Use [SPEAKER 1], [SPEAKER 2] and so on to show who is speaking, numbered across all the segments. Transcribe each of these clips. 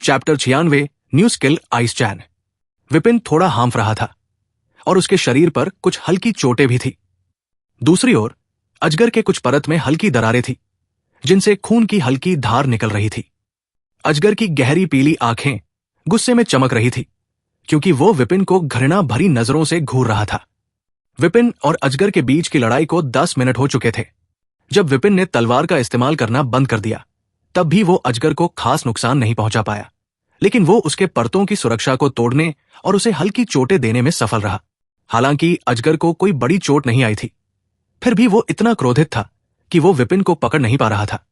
[SPEAKER 1] Chapter 96 new skill ice चैन। विपिन थोड़ा हांफ रहा था और उसके शरीर पर कुछ हल्की चोटें भी थी। दूसरी ओर अजगर के कुछ परत में हल्की दरारें थी जिनसे खून की हल्की धार निकल रही थी। अजगर की गहरी पीली आंखें गुस्से में चमक रही थी क्योंकि वो विपिन को घृणा भरी नजरों से घूर रहा था। विपिन और अजगर के बीच की लड़ाई को 10 मिनट हो चुके थे। जब विपिन ने तलवार का इस्तेमाल करना बंद कर दिया तब भी वो अजगर को खास नुकसान नहीं पहुंचा पाया, लेकिन वो उसके परतों की सुरक्षा को तोड़ने और उसे हल्की चोटें देने में सफल रहा। हालांकि अजगर को कोई बड़ी चोट नहीं आई थी, फिर भी वो इतना क्रोधित था कि वो विपिन को पकड़ नहीं पा रहा था,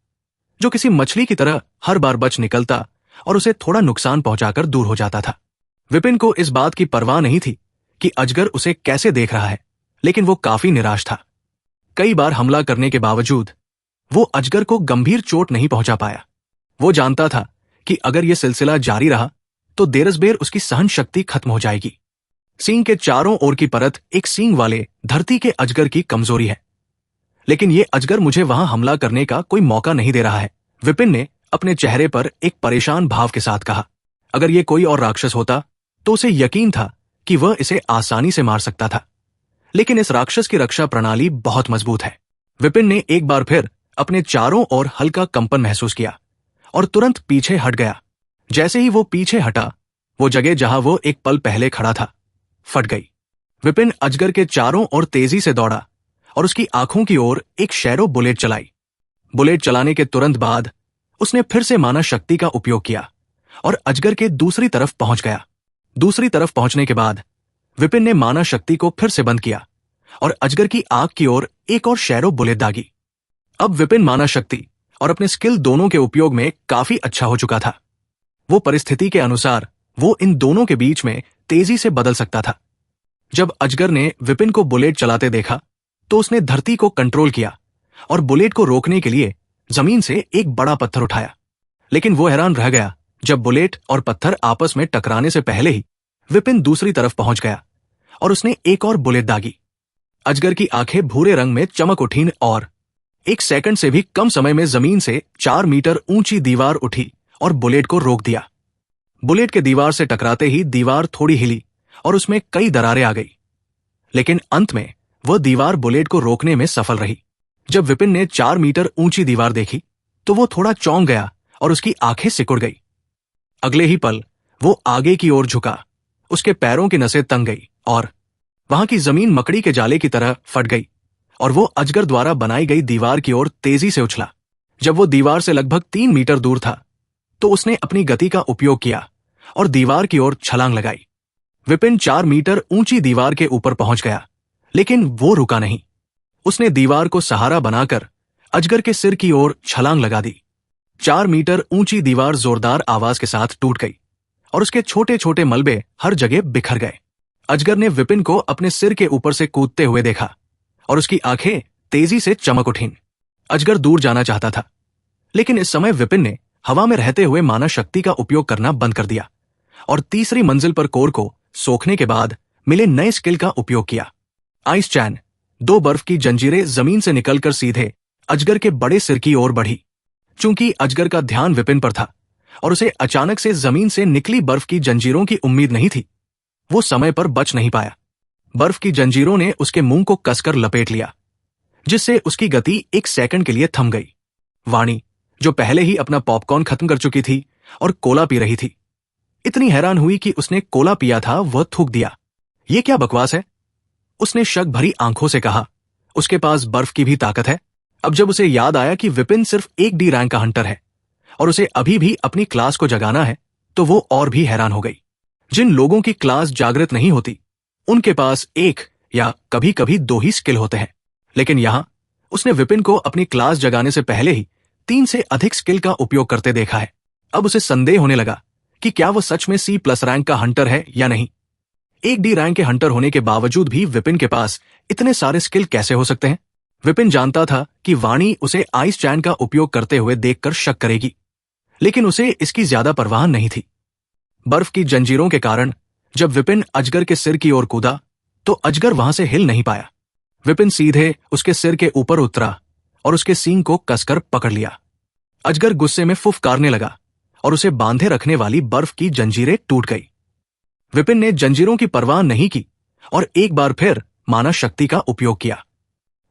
[SPEAKER 1] जो किसी मछली की तरह हर बार बच निकलता और उसे थोड़ा नुकसान पहुंचाकर दूर हो जाता था। विपिन को इस बात की परवाह नहीं थी कि अजगर उसे कैसे देख रहा है, लेकिन वो काफी निराश था। कई बार हमला करने के बावजूद वो अजगर को गंभीर चोट नहीं पहुंचा पाया। वो जानता था कि अगर यह सिलसिला जारी रहा तो देरसबेर उसकी सहन शक्ति खत्म हो जाएगी। सींग के चारों ओर की परत एक सींग वाले धरती के अजगर की कमजोरी है, लेकिन ये अजगर मुझे वहां हमला करने का कोई मौका नहीं दे रहा है, विपिन ने अपने चेहरे पर एक परेशान भाव के साथ कहा। अगर ये कोई और राक्षस होता तो उसे यकीन था कि वह इसे आसानी से मार सकता था, लेकिन इस राक्षस की रक्षा प्रणाली बहुत मजबूत है। विपिन ने एक बार फिर अपने चारों ओर हल्का कंपन महसूस किया और तुरंत पीछे हट गया। जैसे ही वो पीछे हटा, वो जगह जहां वो एक पल पहले खड़ा था फट गई। विपिन अजगर के चारों ओर तेजी से दौड़ा और उसकी आंखों की ओर एक शैरो बुलेट चलाई। बुलेट चलाने के तुरंत बाद उसने फिर से माना शक्ति का उपयोग किया और अजगर के दूसरी तरफ पहुंच गया। दूसरी तरफ पहुंचने के बाद विपिन ने माना शक्ति को फिर से बंद किया और अजगर की आंख की ओर एक और शैरो बुलेट दागी। अब विपिन माना शक्ति और अपने स्किल दोनों के उपयोग में काफी अच्छा हो चुका था। वो परिस्थिति के अनुसार वो इन दोनों के बीच में तेजी से बदल सकता था। जब अजगर ने विपिन को बुलेट चलाते देखा तो उसने धरती को कंट्रोल किया और बुलेट को रोकने के लिए जमीन से एक बड़ा पत्थर उठाया, लेकिन वो हैरान रह गया जब बुलेट और पत्थर आपस में टकराने से पहले ही विपिन दूसरी तरफ पहुंच गया और उसने एक और बुलेट दागी। अजगर की आंखें भूरे रंग में चमक उठीं और 1 सेकंड से भी कम समय में जमीन से 4 मीटर ऊंची दीवार उठी और बुलेट को रोक दिया। बुलेट के दीवार से टकराते ही दीवार थोड़ी हिली और उसमें कई दरारें आ गई, लेकिन अंत में वह दीवार बुलेट को रोकने में सफल रही। जब विपिन ने 4 मीटर ऊंची दीवार देखी तो वो थोड़ा चौंक गया और उसकी आंखें सिकुड़ गई। अगले ही पल वो आगे की ओर झुका, उसके पैरों की नसें तंग गई और वहां की जमीन मकड़ी के जाले की तरह फट गई और वो अजगर द्वारा बनाई गई दीवार की ओर तेजी से उछला। जब वो दीवार से लगभग 3 मीटर दूर था तो उसने अपनी गति का उपयोग किया और दीवार की ओर छलांग लगाई। विपिन 4 मीटर ऊंची दीवार के ऊपर पहुंच गया, लेकिन वो रुका नहीं। उसने दीवार को सहारा बनाकर अजगर के सिर की ओर छलांग लगा दी। 4 मीटर ऊंची दीवार जोरदार आवाज के साथ टूट गई और उसके छोटे छोटे मलबे हर जगह बिखर गए। अजगर ने विपिन को अपने सिर के ऊपर से कूदते हुए देखा और उसकी आंखें तेजी से चमक उठीं। अजगर दूर जाना चाहता था, लेकिन इस समय विपिन ने हवा में रहते हुए माना शक्ति का उपयोग करना बंद कर दिया और तीसरी मंजिल पर कोर को सोखने के बाद मिले नए स्किल का उपयोग किया। आइस चैन 2 बर्फ की जंजीरें जमीन से निकलकर सीधे अजगर के बड़े सिर की ओर बढ़ी। चूंकि अजगर का ध्यान विपिन पर था और उसे अचानक से जमीन से निकली बर्फ की जंजीरों की उम्मीद नहीं थी, वो समय पर बच नहीं पाया। बर्फ की जंजीरों ने उसके मुंह को कसकर लपेट लिया, जिससे उसकी गति 1 सेकंड के लिए थम गई। वाणी, जो पहले ही अपना पॉपकॉर्न खत्म कर चुकी थी और कोला पी रही थी, इतनी हैरान हुई कि उसने कोला पिया था वह थूक दिया। ये क्या बकवास है, उसने शक भरी आंखों से कहा। उसके पास बर्फ की भी ताकत है। अब जब उसे याद आया कि विपिन सिर्फ 1 डी रैंक का हंटर है और उसे अभी भी अपनी क्लास को जगाना है, तो वो और भी हैरान हो गई। जिन लोगों की क्लास जागृत नहीं होती उनके पास 1 या कभी कभी 2 ही स्किल होते हैं, लेकिन यहां उसने विपिन को अपनी क्लास जगाने से पहले ही 3 से अधिक स्किल का उपयोग करते देखा है। अब उसे संदेह होने लगा कि क्या वह सच में C+ रैंक का हंटर है या नहीं। 1 डी रैंक के हंटर होने के बावजूद भी विपिन के पास इतने सारे स्किल कैसे हो सकते हैं। विपिन जानता था कि वाणी उसे आइस चैन का उपयोग करते हुए देखकर शक करेगी, लेकिन उसे इसकी ज्यादा परवाह नहीं थी। बर्फ की जंजीरों के कारण जब विपिन अजगर के सिर की ओर कूदा तो अजगर वहां से हिल नहीं पाया। विपिन सीधे उसके सिर के ऊपर उतरा और उसके सींग को कसकर पकड़ लिया। अजगर गुस्से में फुफकारने लगा और उसे बांधे रखने वाली बर्फ की जंजीरें टूट गई। विपिन ने जंजीरों की परवाह नहीं की और एक बार फिर माना शक्ति का उपयोग किया।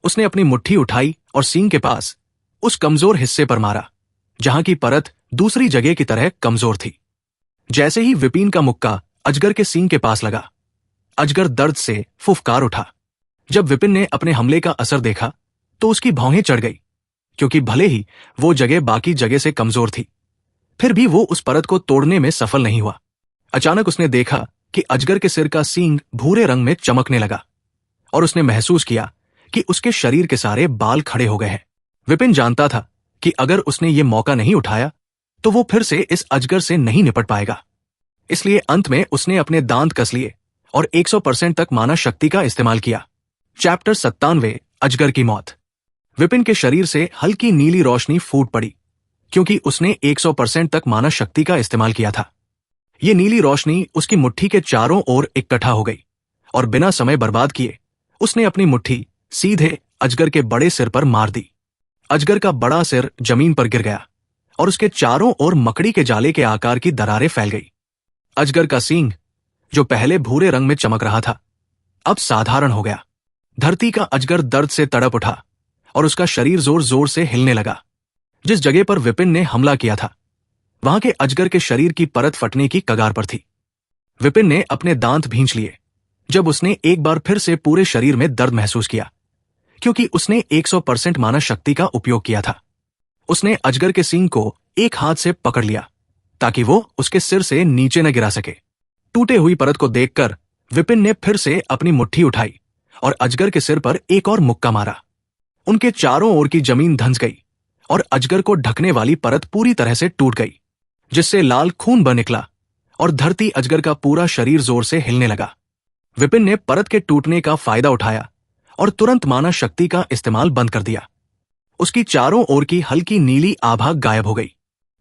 [SPEAKER 1] उसने अपनी मुट्ठी उठाई और सींग के पास उस कमजोर हिस्से पर मारा जहां की परत दूसरी जगह की तरह कमजोर थी। जैसे ही विपिन का मुक्का अजगर के सींग के पास लगा, अजगर दर्द से फुफकार उठा। जब विपिन ने अपने हमले का असर देखा तो उसकी भौहें चढ़ गई, क्योंकि भले ही वो जगह बाकी जगह से कमजोर थी, फिर भी वो उस परत को तोड़ने में सफल नहीं हुआ। अचानक उसने देखा कि अजगर के सिर का सींग भूरे रंग में चमकने लगा और उसने महसूस किया कि उसके शरीर के सारे बाल खड़े हो गए हैं। विपिन जानता था कि अगर उसने ये मौका नहीं उठाया तो वो फिर से इस अजगर से नहीं निपट पाएगा। इसलिए अंत में उसने अपने दांत कस लिए और 100% तक माना शक्ति का इस्तेमाल किया। चैप्टर 97 अजगर की मौत। विपिन के शरीर से हल्की नीली रोशनी फूट पड़ी क्योंकि उसने 100% तक माना शक्ति का इस्तेमाल किया था। ये नीली रोशनी उसकी मुट्ठी के चारों ओर इकट्ठा हो गई और बिना समय बर्बाद किए उसने अपनी मुट्ठी सीधे अजगर के बड़े सिर पर मार दी। अजगर का बड़ा सिर जमीन पर गिर गया और उसके चारों ओर मकड़ी के जाले के आकार की दरारें फैल गई। अजगर का सींग, जो पहले भूरे रंग में चमक रहा था, अब साधारण हो गया। धरती का अजगर दर्द से तड़प उठा और उसका शरीर जोर जोर से हिलने लगा। जिस जगह पर विपिन ने हमला किया था, वहां के अजगर के शरीर की परत फटने की कगार पर थी। विपिन ने अपने दांत भींच लिए जब उसने एक बार फिर से पूरे शरीर में दर्द महसूस किया, क्योंकि उसने 100% माना शक्ति का उपयोग किया था। उसने अजगर के सींग को एक हाथ से पकड़ लिया ताकि वो उसके सिर से नीचे न गिरा सके। टूटे हुई परत को देखकर विपिन ने फिर से अपनी मुट्ठी उठाई और अजगर के सिर पर एक और मुक्का मारा। उनके चारों ओर की जमीन धंस गई और अजगर को ढकने वाली परत पूरी तरह से टूट गई, जिससे लाल खून बह निकला और धरती अजगर का पूरा शरीर जोर से हिलने लगा। विपिन ने परत के टूटने का फायदा उठाया और तुरंत माना शक्ति का इस्तेमाल बंद कर दिया। उसकी चारों ओर की हल्की नीली आभा गायब हो गई।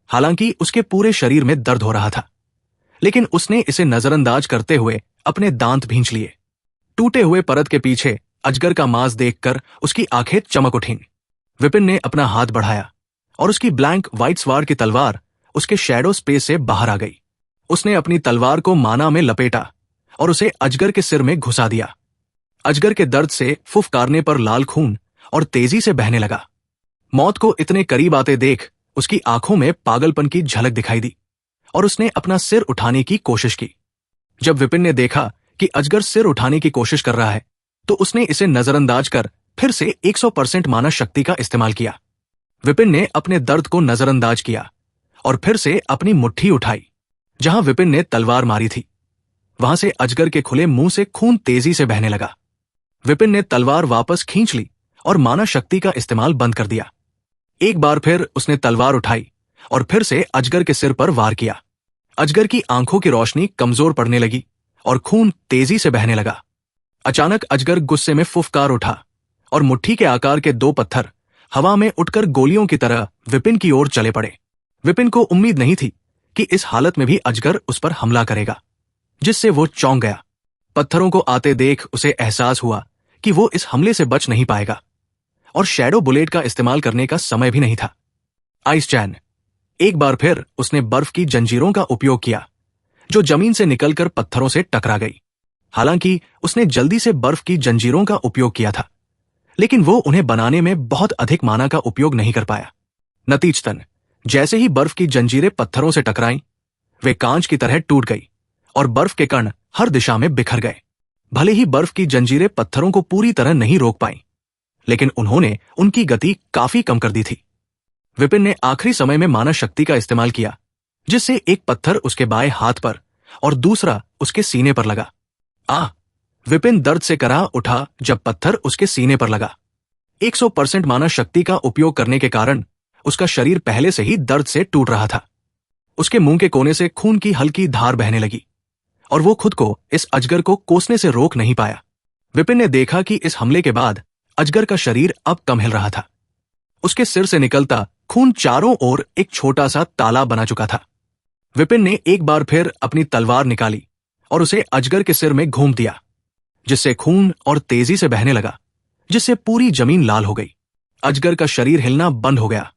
[SPEAKER 1] हालांकि उसके पूरे शरीर में दर्द हो रहा था, लेकिन उसने इसे नजरअंदाज करते हुए अपने दांत भींच लिए। टूटे हुए परत के पीछे अजगर का मांस देखकर उसकी आंखें चमक उठीं। विपिन ने अपना हाथ बढ़ाया और उसकी ब्लैंक व्हाइट स्वार्ड की तलवार उसके शैडो स्पेस से बाहर आ गई। उसने अपनी तलवार को माना में लपेटा और उसे अजगर के सिर में घुसा दिया। अजगर के दर्द से फुफकारने पर लाल खून और तेजी से बहने लगा। मौत को इतने करीब आते देख उसकी आंखों में पागलपन की झलक दिखाई दी और उसने अपना सिर उठाने की कोशिश की। जब विपिन ने देखा कि अजगर सिर उठाने की कोशिश कर रहा है, तो उसने इसे नजरअंदाज कर फिर से 100% माना शक्ति का इस्तेमाल किया। विपिन ने अपने दर्द को नजरअंदाज किया और फिर से अपनी मुट्ठी उठाई। जहां विपिन ने तलवार मारी थी, वहां से अजगर के खुले मुंह से खून तेजी से बहने लगा। विपिन ने तलवार वापस खींच ली और माना शक्ति का इस्तेमाल बंद कर दिया। एक बार फिर उसने तलवार उठाई और फिर से अजगर के सिर पर वार किया। अजगर की आंखों की रोशनी कमजोर पड़ने लगी और खून तेजी से बहने लगा। अचानक अजगर गुस्से में फुफकार उठा और मुट्ठी के आकार के 2 पत्थर हवा में उठकर गोलियों की तरह विपिन की ओर चले पड़े। विपिन को उम्मीद नहीं थी कि इस हालत में भी अजगर उस पर हमला करेगा, जिससे वो चौंक गया। पत्थरों को आते देख उसे एहसास हुआ कि वो इस हमले से बच नहीं पाएगा और शैडो बुलेट का इस्तेमाल करने का समय भी नहीं था। आइस चैन। एक बार फिर उसने बर्फ की जंजीरों का उपयोग किया, जो जमीन से निकलकर पत्थरों से टकरा गई। हालांकि उसने जल्दी से बर्फ की जंजीरों का उपयोग किया था, लेकिन वो उन्हें बनाने में बहुत अधिक माना का उपयोग नहीं कर पाया। नतीजतन जैसे ही बर्फ की जंजीरें पत्थरों से टकराईं, वे कांच की तरह टूट गई और बर्फ के कण हर दिशा में बिखर गए। भले ही बर्फ की जंजीरें पत्थरों को पूरी तरह नहीं रोक पाईं, लेकिन उन्होंने उनकी गति काफी कम कर दी थी। विपिन ने आखिरी समय में माना शक्ति का इस्तेमाल किया, जिससे एक पत्थर उसके बाएं हाथ पर और दूसरा उसके सीने पर लगा। विपिन दर्द से करा उठा जब पत्थर उसके सीने पर लगा। 100% माना शक्ति का उपयोग करने के कारण उसका शरीर पहले से ही दर्द से टूट रहा था। उसके मुंह के कोने से खून की हल्की धार बहने लगी और वो खुद को इस अजगर को कोसने से रोक नहीं पाया। विपिन ने देखा कि इस हमले के बाद अजगर का शरीर अब कम हिल रहा था। उसके सिर से निकलता खून चारों ओर एक छोटा सा तालाब बना चुका था। विपिन ने एक बार फिर अपनी तलवार निकाली और उसे अजगर के सिर में घूम दिया, जिससे खून और तेजी से बहने लगा, जिससे पूरी जमीन लाल हो गई। अजगर का शरीर हिलना बंद हो गया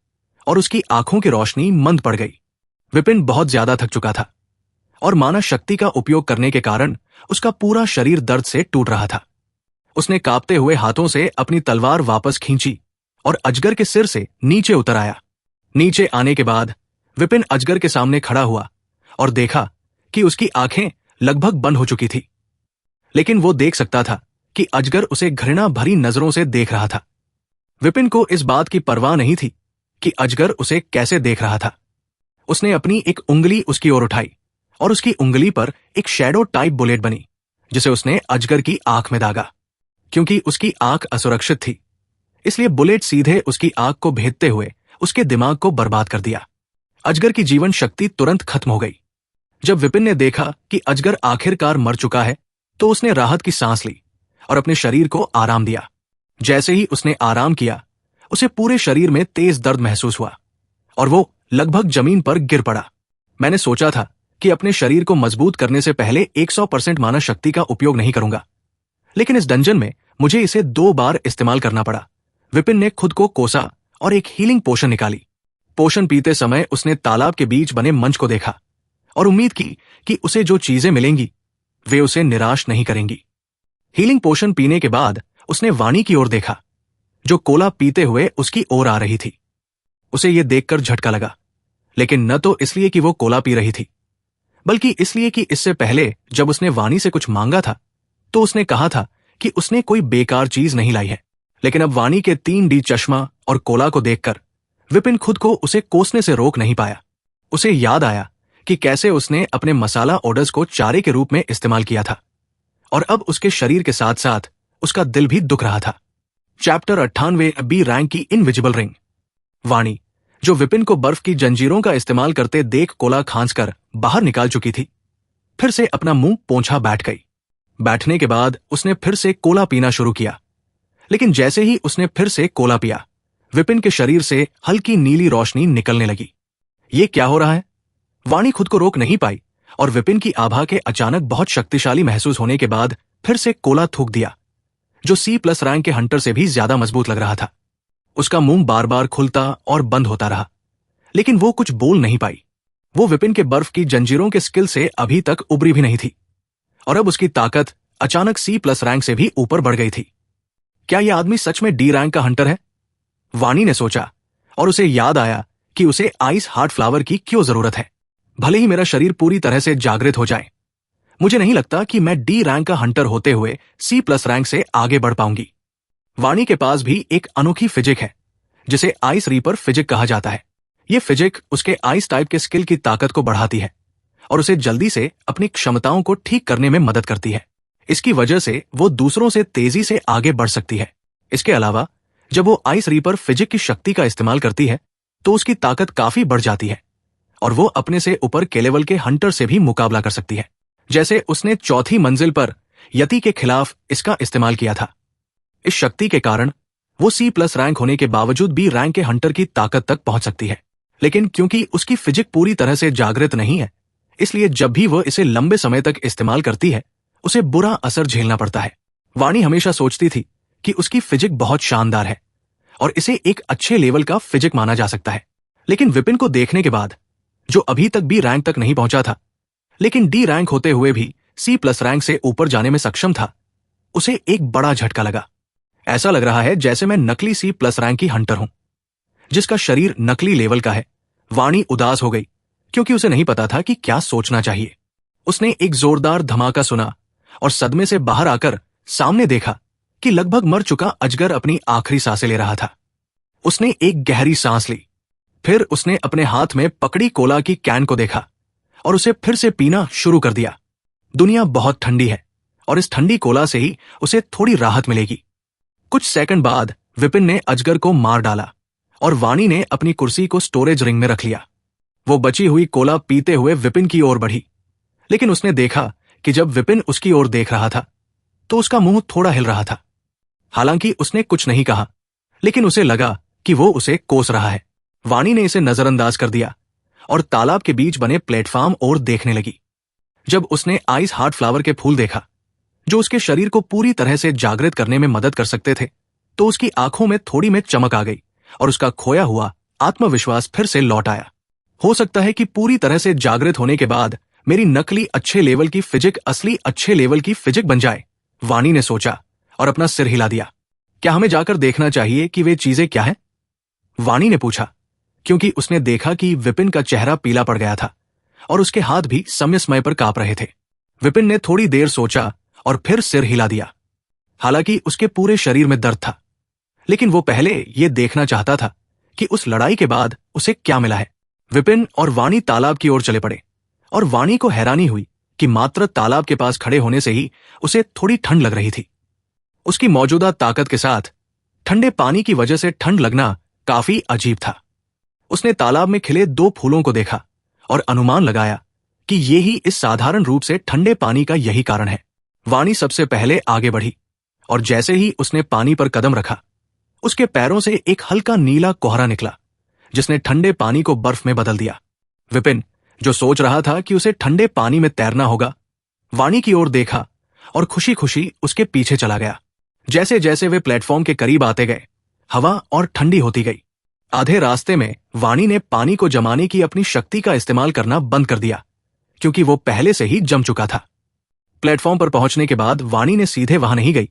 [SPEAKER 1] और उसकी आंखों की रोशनी मंद पड़ गई। विपिन बहुत ज्यादा थक चुका था और माना शक्ति का उपयोग करने के कारण उसका पूरा शरीर दर्द से टूट रहा था। उसने कांपते हुए हाथों से अपनी तलवार वापस खींची और अजगर के सिर से नीचे उतर आया। नीचे आने के बाद विपिन अजगर के सामने खड़ा हुआ और देखा कि उसकी आंखें लगभग बंद हो चुकी थी, लेकिन वो देख सकता था कि अजगर उसे घृणा भरी नजरों से देख रहा था। विपिन को इस बात की परवाह नहीं थी कि अजगर उसे कैसे देख रहा था। उसने अपनी एक उंगली उसकी ओर उठाई और उसकी उंगली पर एक शैडो टाइप बुलेट बनी, जिसे उसने अजगर की आंख में दागा। क्योंकि उसकी आंख असुरक्षित थी, इसलिए बुलेट सीधे उसकी आंख को भेदते हुए उसके दिमाग को बर्बाद कर दिया। अजगर की जीवन शक्ति तुरंत खत्म हो गई। जब विपिन ने देखा कि अजगर आखिरकार मर चुका है, तो उसने राहत की सांस ली और अपने शरीर को आराम दिया। जैसे ही उसने आराम किया, उसे पूरे शरीर में तेज दर्द महसूस हुआ और वो लगभग जमीन पर गिर पड़ा। मैंने सोचा था कि अपने शरीर को मजबूत करने से पहले 100% माना शक्ति का उपयोग नहीं करूंगा, लेकिन इस डंजन में मुझे इसे 2 बार इस्तेमाल करना पड़ा। विपिन ने खुद को कोसा और एक हीलिंग पोशन निकाली। पोशन पीते समय उसने तालाब के बीच बने मंच को देखा और उम्मीद की कि उसे जो चीजें मिलेंगी वे उसे निराश नहीं करेंगी। हीलिंग पोशन पीने के बाद उसने वाणी की ओर देखा, जो कोला पीते हुए उसकी ओर आ रही थी। उसे यह देखकर झटका लगा, लेकिन न तो इसलिए कि वो कोला पी रही थी, बल्कि इसलिए कि इससे पहले जब उसने वाणी से कुछ मांगा था तो उसने कहा था कि उसने कोई बेकार चीज नहीं लाई है। लेकिन अब वाणी के 3D चश्मा और कोला को देखकर विपिन खुद को उसे कोसने से रोक नहीं पाया। उसे याद आया कि कैसे उसने अपने मसाला ऑर्डर्स को चारे के रूप में इस्तेमाल किया था, और अब उसके शरीर के साथ साथ उसका दिल भी दुख रहा था। चैप्टर 98 बी रैंक की इनविजिबल रिंग। वाणी, जो विपिन को बर्फ की जंजीरों का इस्तेमाल करते देख कोला खांसकर बाहर निकाल चुकी थी, फिर से अपना मुंह पोंछा बैठ गई। बैठने के बाद उसने फिर से कोला पीना शुरू किया, लेकिन जैसे ही उसने फिर से कोला पिया, विपिन के शरीर से हल्की नीली रोशनी निकलने लगी। ये क्या हो रहा है? वाणी खुद को रोक नहीं पाई और विपिन की आभा के अचानक बहुत शक्तिशाली महसूस होने के बाद फिर से कोला थूक दिया, जो C+ रैंक के हंटर से भी ज्यादा मजबूत लग रहा था। उसका मुंह बार बार खुलता और बंद होता रहा, लेकिन वो कुछ बोल नहीं पाई। वो विपिन के बर्फ की जंजीरों के स्किल से अभी तक उबरी भी नहीं थी, और अब उसकी ताकत अचानक C+ रैंक से भी ऊपर बढ़ गई थी। क्या यह आदमी सच में D रैंक का हंटर है? वाणी ने सोचा, और उसे याद आया कि उसे आइस हार्ट फ्लावर की क्यों जरूरत है। भले ही मेरा शरीर पूरी तरह से जागृत हो जाए, मुझे नहीं लगता कि मैं D रैंक का हंटर होते हुए C+ रैंक से आगे बढ़ पाऊंगी। वाणी के पास भी एक अनोखी फिजिक है, जिसे आइस रीपर फिजिक कहा जाता है। यह फिजिक उसके आइस टाइप के स्किल की ताकत को बढ़ाती है और उसे जल्दी से अपनी क्षमताओं को ठीक करने में मदद करती है। इसकी वजह से वो दूसरों से तेजी से आगे बढ़ सकती है। इसके अलावा जब वो आइस रीपर फिजिक की शक्ति का इस्तेमाल करती है, तो उसकी ताकत काफी बढ़ जाती है और वो अपने से ऊपर के लेवल के हंटर से भी मुकाबला कर सकती है, जैसे उसने 4थी मंजिल पर यति के खिलाफ इसका इस्तेमाल किया था। इस शक्ति के कारण वो C+ रैंक होने के बावजूद B रैंक के हंटर की ताकत तक पहुंच सकती है, लेकिन क्योंकि उसकी फिजिक पूरी तरह से जागृत नहीं है, इसलिए जब भी वह इसे लंबे समय तक इस्तेमाल करती है, उसे बुरा असर झेलना पड़ता है। वाणी हमेशा सोचती थी कि उसकी फिजिक बहुत शानदार है और इसे एक अच्छे लेवल का फिजिक माना जा सकता है, लेकिन विपिन को देखने के बाद, जो अभी तक B रैंक तक नहीं पहुंचा था, लेकिन D रैंक होते हुए भी C+ रैंक से ऊपर जाने में सक्षम था, उसे एक बड़ा झटका लगा। ऐसा लग रहा है जैसे मैं नकली C+ रैंक की हंटर हूं, जिसका शरीर नकली लेवल का है। वाणी उदास हो गई, क्योंकि उसे नहीं पता था कि क्या सोचना चाहिए। उसने एक जोरदार धमाका सुना और सदमे से बाहर आकर सामने देखा कि लगभग मर चुका अजगर अपनी आखिरी सांसें ले रहा था। उसने एक गहरी सांस ली, फिर उसने अपने हाथ में पकड़ी कोला की कैन को देखा और उसे फिर से पीना शुरू कर दिया। दुनिया बहुत ठंडी है और इस ठंडी कोला से ही उसे थोड़ी राहत मिलेगी। कुछ सेकंड बाद विपिन ने अजगर को मार डाला और वाणी ने अपनी कुर्सी को स्टोरेज रिंग में रख लिया। वो बची हुई कोला पीते हुए विपिन की ओर बढ़ी, लेकिन उसने देखा कि जब विपिन उसकी ओर देख रहा था तो उसका मुंह थोड़ा हिल रहा था। हालांकि उसने कुछ नहीं कहा, लेकिन उसे लगा कि वो उसे कोस रहा है। वाणी ने इसे नजरअंदाज कर दिया और तालाब के बीच बने प्लेटफॉर्म ओर देखने लगी। जब उसने आइस हार्ट फ्लावर के फूल देखा, जो उसके शरीर को पूरी तरह से जागृत करने में मदद कर सकते थे, तो उसकी आंखों में थोड़ी में चमक आ गई और उसका खोया हुआ आत्मविश्वास फिर से लौट आया। हो सकता है कि पूरी तरह से जागृत होने के बाद मेरी नकली अच्छे लेवल की फिजिक असली अच्छे लेवल की फिजिक बन जाए। वाणी ने सोचा और अपना सिर हिला दिया। क्या हमें जाकर देखना चाहिए कि वे चीजें क्या हैं? वाणी ने पूछा, क्योंकि उसने देखा कि विपिन का चेहरा पीला पड़ गया था और उसके हाथ भी समय समय पर कांप रहे थे। विपिन ने थोड़ी देर सोचा और फिर सिर हिला दिया। हालांकि उसके पूरे शरीर में दर्द था, लेकिन वो पहले ये देखना चाहता था कि उस लड़ाई के बाद उसे क्या मिला है। विपिन और वाणी तालाब की ओर चले पड़े और वाणी को हैरानी हुई कि मात्र तालाब के पास खड़े होने से ही उसे थोड़ी ठंड लग रही थी। उसकी मौजूदा ताकत के साथ ठंडे पानी की वजह से ठंड लगना काफी अजीब था। उसने तालाब में खिले 2 फूलों को देखा और अनुमान लगाया कि ये ही इस साधारण रूप से ठंडे पानी का यही कारण है। वाणी सबसे पहले आगे बढ़ी और जैसे ही उसने पानी पर कदम रखा, उसके पैरों से एक हल्का नीला कोहरा निकला, जिसने ठंडे पानी को बर्फ में बदल दिया। विपिन, जो सोच रहा था कि उसे ठंडे पानी में तैरना होगा, वाणी की ओर देखा और खुशी खुशी उसके पीछे चला गया। जैसे जैसे वे प्लेटफॉर्म के करीब आते गए, हवा और ठंडी होती गई। आधे रास्ते में वाणी ने पानी को जमाने की अपनी शक्ति का इस्तेमाल करना बंद कर दिया, क्योंकि वो पहले से ही जम चुका था। प्लेटफॉर्म पर पहुंचने के बाद वाणी ने सीधे वहां नहीं गई,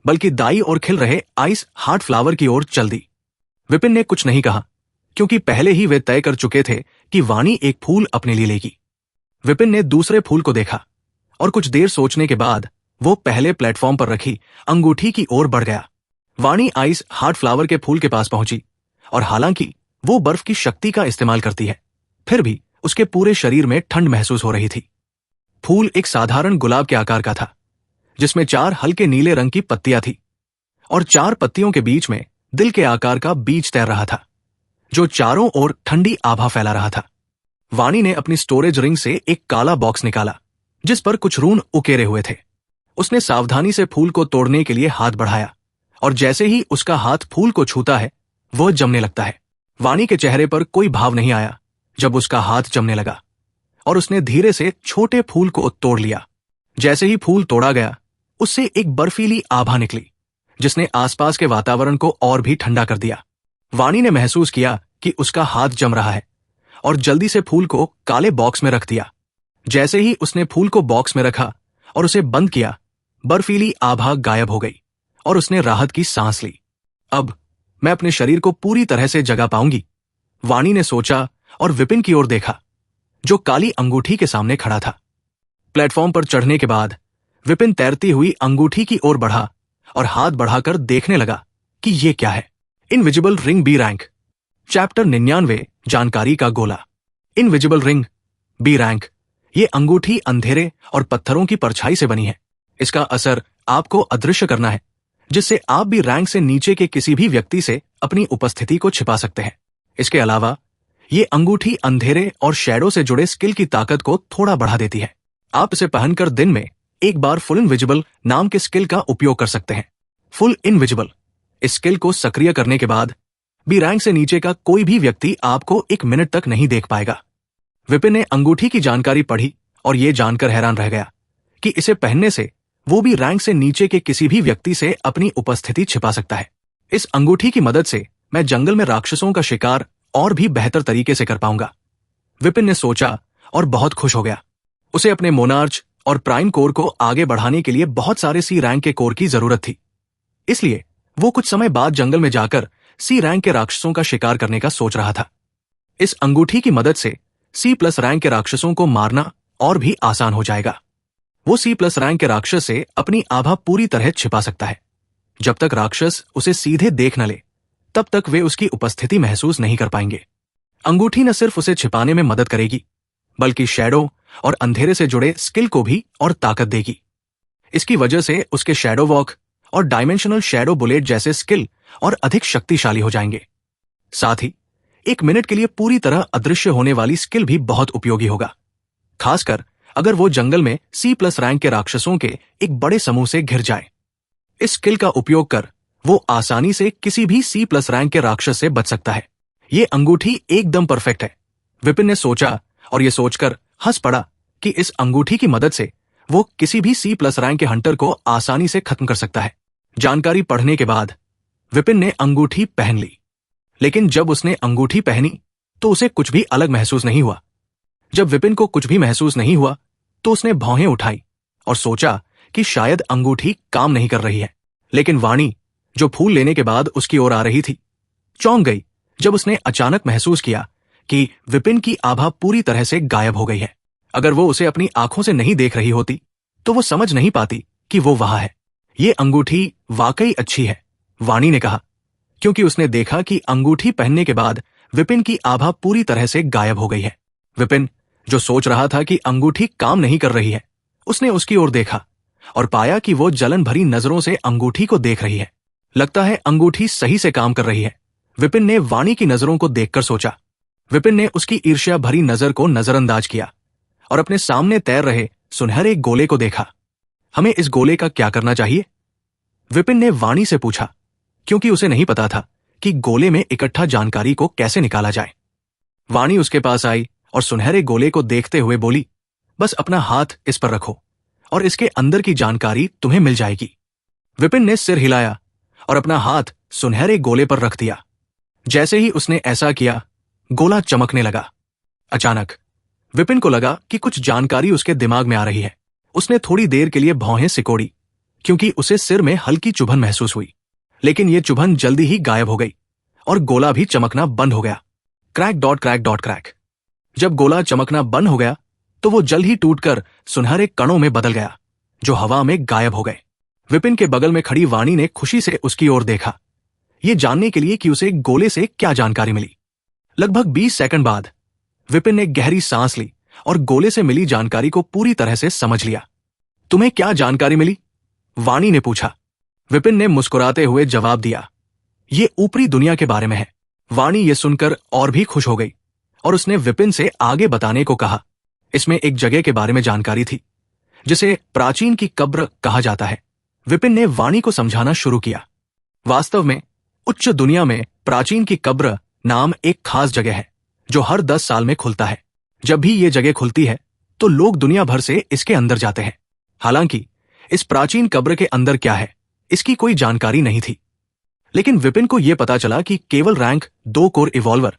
[SPEAKER 1] बल्कि दाई और खिल रहे आइस हार्ट फ्लावर की ओर चल दी। विपिन ने कुछ नहीं कहा, क्योंकि पहले ही वे तय कर चुके थे कि वाणी एक फूल अपने लिए लेगी। विपिन ने दूसरे फूल को देखा और कुछ देर सोचने के बाद वो पहले प्लेटफॉर्म पर रखी अंगूठी की ओर बढ़ गया। वाणी आइस हार्ट फ्लावर के फूल के पास पहुंची और हालांकि वो बर्फ की शक्ति का इस्तेमाल करती है, फिर भी उसके पूरे शरीर में ठंड महसूस हो रही थी। फूल एक साधारण गुलाब के आकार का था, जिसमें 4 हल्के नीले रंग की पत्तियां थी और 4 पत्तियों के बीच में दिल के आकार का बीज तैर रहा था, जो चारों ओर ठंडी आभा फैला रहा था। वाणी ने अपनी स्टोरेज रिंग से एक काला बॉक्स निकाला, जिस पर कुछ रून उकेरे हुए थे। उसने सावधानी से फूल को तोड़ने के लिए हाथ बढ़ाया और जैसे ही उसका हाथ फूल को छूता है, वह जमने लगता है। वाणी के चेहरे पर कोई भाव नहीं आया जब उसका हाथ जमने लगा और उसने धीरे से छोटे फूल को तोड़ लिया। जैसे ही फूल तोड़ा गया, उससे एक बर्फीली आभा निकली, जिसने आसपास के वातावरण को और भी ठंडा कर दिया। वाणी ने महसूस किया कि उसका हाथ जम रहा है और जल्दी से फूल को काले बॉक्स में रख दिया। जैसे ही उसने फूल को बॉक्स में रखा और उसे बंद किया, बर्फीली आभा गायब हो गई और उसने राहत की सांस ली। अब मैं अपने शरीर को पूरी तरह से जगा पाऊंगी, वाणी ने सोचा और विपिन की ओर देखा, जो काली अंगूठी के सामने खड़ा था। प्लेटफॉर्म पर चढ़ने के बाद विपिन तैरती हुई अंगूठी की ओर बढ़ा और हाथ बढ़ाकर देखने लगा कि ये क्या है। Invisible ring B rank, chapter 99, जानकारी का गोला। इनविजिबल रिंग बी रैंक, ये अंगूठी अंधेरे और पत्थरों की परछाई से बनी है। इसका असर आपको अदृश्य करना है, जिससे आप भी रैंक से नीचे के किसी भी व्यक्ति से अपनी उपस्थिति को छिपा सकते हैं। इसके अलावा ये अंगूठी अंधेरे और शैडो से जुड़े स्किल की ताकत को थोड़ा बढ़ा देती है। आप इसे पहनकर दिन में एक बार फुल इनविजिबल नाम के स्किल का उपयोग कर सकते हैं। फुल इनविजिबल, इस स्किल को सक्रिय करने के बाद बी रैंक से नीचे का कोई भी व्यक्ति आपको 1 मिनट तक नहीं देख पाएगा। विपिन ने अंगूठी की जानकारी पढ़ी और यह जानकर हैरान रह गया कि इसे पहनने से वो भी रैंक से नीचे के किसी भी व्यक्ति से अपनी उपस्थिति छिपा सकता है। इस अंगूठी की मदद से मैं जंगल में राक्षसों का शिकार और भी बेहतर तरीके से कर पाऊंगा, विपिन ने सोचा और बहुत खुश हो गया। उसे अपने मोनार्च और प्राइम कोर को आगे बढ़ाने के लिए बहुत सारे सी रैंक के कोर की जरूरत थी, इसलिए वो कुछ समय बाद जंगल में जाकर सी रैंक के राक्षसों का शिकार करने का सोच रहा था। इस अंगूठी की मदद से C+ रैंक के राक्षसों को मारना और भी आसान हो जाएगा। वो C+ रैंक के राक्षस से अपनी आभा पूरी तरह छिपा सकता है। जब तक राक्षस उसे सीधे देख न ले, तब तक वे उसकी उपस्थिति महसूस नहीं कर पाएंगे। अंगूठी न सिर्फ उसे छिपाने में मदद करेगी, बल्कि शैडो और अंधेरे से जुड़े स्किल को भी और ताकत देगी। इसकी वजह से उसके शैडो वॉक और डायमेंशनल शैडो बुलेट जैसे स्किल और अधिक शक्तिशाली हो जाएंगे। साथ ही 1 मिनट के लिए पूरी तरह अदृश्य होने वाली स्किल भी बहुत उपयोगी होगा, खासकर अगर वो जंगल में C+ रैंक के राक्षसों के एक बड़े समूह से घिर जाए। इस स्किल का उपयोग कर वो आसानी से किसी भी C+ रैंक के राक्षस से बच सकता है। ये अंगूठी एकदम परफेक्ट है, विपिन ने सोचा और ये सोचकर हंस पड़ा कि इस अंगूठी की मदद से वो किसी भी C+ रैंक के हंटर को आसानी से खत्म कर सकता है। जानकारी पढ़ने के बाद विपिन ने अंगूठी पहन ली, लेकिन जब उसने अंगूठी पहनी तो उसे कुछ भी अलग महसूस नहीं हुआ। जब विपिन को कुछ भी महसूस नहीं हुआ तो उसने भौहें उठाई और सोचा कि शायद अंगूठी काम नहीं कर रही है। लेकिन वाणी, जो फूल लेने के बाद उसकी ओर आ रही थी, चौंक गई जब उसने अचानक महसूस किया कि विपिन की आभा पूरी तरह से गायब हो गई है। अगर वो उसे अपनी आंखों से नहीं देख रही होती तो वो समझ नहीं पाती कि वो वहां है। ये अंगूठी वाकई अच्छी है, वाणी ने कहा, क्योंकि उसने देखा कि अंगूठी पहनने के बाद विपिन की आभा पूरी तरह से गायब हो गई है। विपिन, जो सोच रहा था कि अंगूठी काम नहीं कर रही है, उसने उसकी ओर देखा और पाया कि वो जलन भरी नजरों से अंगूठी को देख रही है। लगता है अंगूठी सही से काम कर रही है, विपिन ने वाणी की नजरों को देखकर सोचा। विपिन ने उसकी ईर्ष्या भरी नजर को नजरअंदाज किया और अपने सामने तैर रहे सुनहरे गोले को देखा। हमें इस गोले का क्या करना चाहिए? विपिन ने वाणी से पूछा, क्योंकि उसे नहीं पता था कि गोले में इकट्ठा जानकारी को कैसे निकाला जाए। वाणी उसके पास आई और सुनहरे गोले को देखते हुए बोली, बस अपना हाथ इस पर रखो और इसके अंदर की जानकारी तुम्हें मिल जाएगी। विपिन ने सिर हिलाया और अपना हाथ सुनहरे गोले पर रख दिया। जैसे ही उसने ऐसा किया, गोला चमकने लगा। अचानक विपिन को लगा कि कुछ जानकारी उसके दिमाग में आ रही है। उसने थोड़ी देर के लिए भौहें सिकोड़ी, क्योंकि उसे सिर में हल्की चुभन महसूस हुई। लेकिन यह चुभन जल्दी ही गायब हो गई और गोला भी चमकना बंद हो गया। Crack dot crack dot crack. जब गोला चमकना बंद हो गया तो वो जल्द ही टूटकर सुनहरे कणों में बदल गया, जो हवा में गायब हो गए। विपिन के बगल में खड़ी वाणी ने खुशी से उसकी ओर देखा, ये जानने के लिए कि उसे गोले से क्या जानकारी मिली। लगभग 20 सेकंड बाद विपिन ने गहरी सांस ली और गोले से मिली जानकारी को पूरी तरह से समझ लिया। तुम्हें क्या जानकारी मिली? वाणी ने पूछा। विपिन ने मुस्कुराते हुए जवाब दिया, ये ऊपरी दुनिया के बारे में है। वाणी ये सुनकर और भी खुश हो गई और उसने विपिन से आगे बताने को कहा। इसमें एक जगह के बारे में जानकारी थी जिसे प्राचीन की कब्र कहा जाता है। विपिन ने वाणी को समझाना शुरू किया। वास्तव में उच्च दुनिया में प्राचीन की कब्र नाम एक खास जगह है जो हर 10 साल में खुलता है। जब भी ये जगह खुलती है तो लोग दुनिया भर से इसके अंदर जाते हैं। हालांकि इस प्राचीन कब्र के अंदर क्या है, इसकी कोई जानकारी नहीं थी। लेकिन विपिन को यह पता चला कि केवल रैंक 2 कोर इवॉल्वर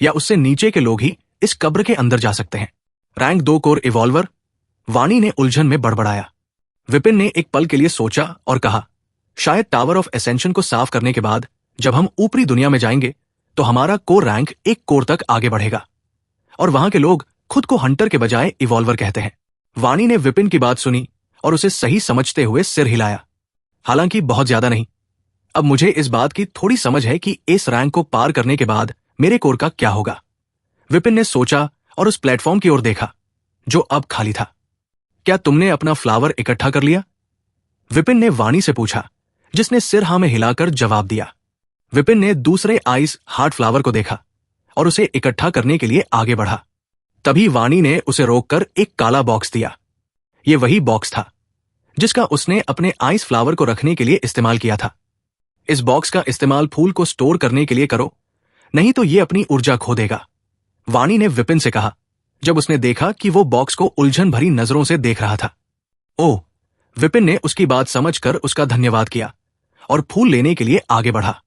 [SPEAKER 1] या उससे नीचे के लोग ही इस कब्र के अंदर जा सकते हैं। Rank 2 core इवॉल्वर? वाणी ने उलझन में बड़बड़ाया। विपिन ने एक पल के लिए सोचा और कहा, शायद टावर ऑफ एसेंशन को साफ करने के बाद जब हम ऊपरी दुनिया में जाएंगे तो हमारा कोर रैंक 1 कोर तक आगे बढ़ेगा और वहां के लोग खुद को हंटर के बजाय इवॉल्वर कहते हैं। वाणी ने विपिन की बात सुनी और उसे सही समझते हुए सिर हिलाया। हालांकि बहुत ज्यादा नहीं। अब मुझे इस बात की थोड़ी समझ है कि इस रैंक को पार करने के बाद मेरे कोर का क्या होगा। विपिन ने सोचा और उस प्लेटफॉर्म की ओर देखा जो अब खाली था। क्या तुमने अपना फ्लावर इकट्ठा कर लिया? विपिन ने वाणी से पूछा, जिसने सिर हाँ में हिलाकर जवाब दिया। विपिन ने दूसरे आइस हार्ट फ्लावर को देखा और उसे इकट्ठा करने के लिए आगे बढ़ा। तभी वाणी ने उसे रोककर एक काला बॉक्स दिया। यह वही बॉक्स था जिसका उसने अपने आइस फ्लावर को रखने के लिए इस्तेमाल किया था। इस बॉक्स का इस्तेमाल फूल को स्टोर करने के लिए करो, नहीं तो यह अपनी ऊर्जा खो देगा, वाणी ने विपिन से कहा जब उसने देखा कि वो बॉक्स को उलझन भरी नजरों से देख रहा था। ओह, विपिन ने उसकी बात समझकर उसका धन्यवाद किया और फूल लेने के लिए आगे बढ़ा।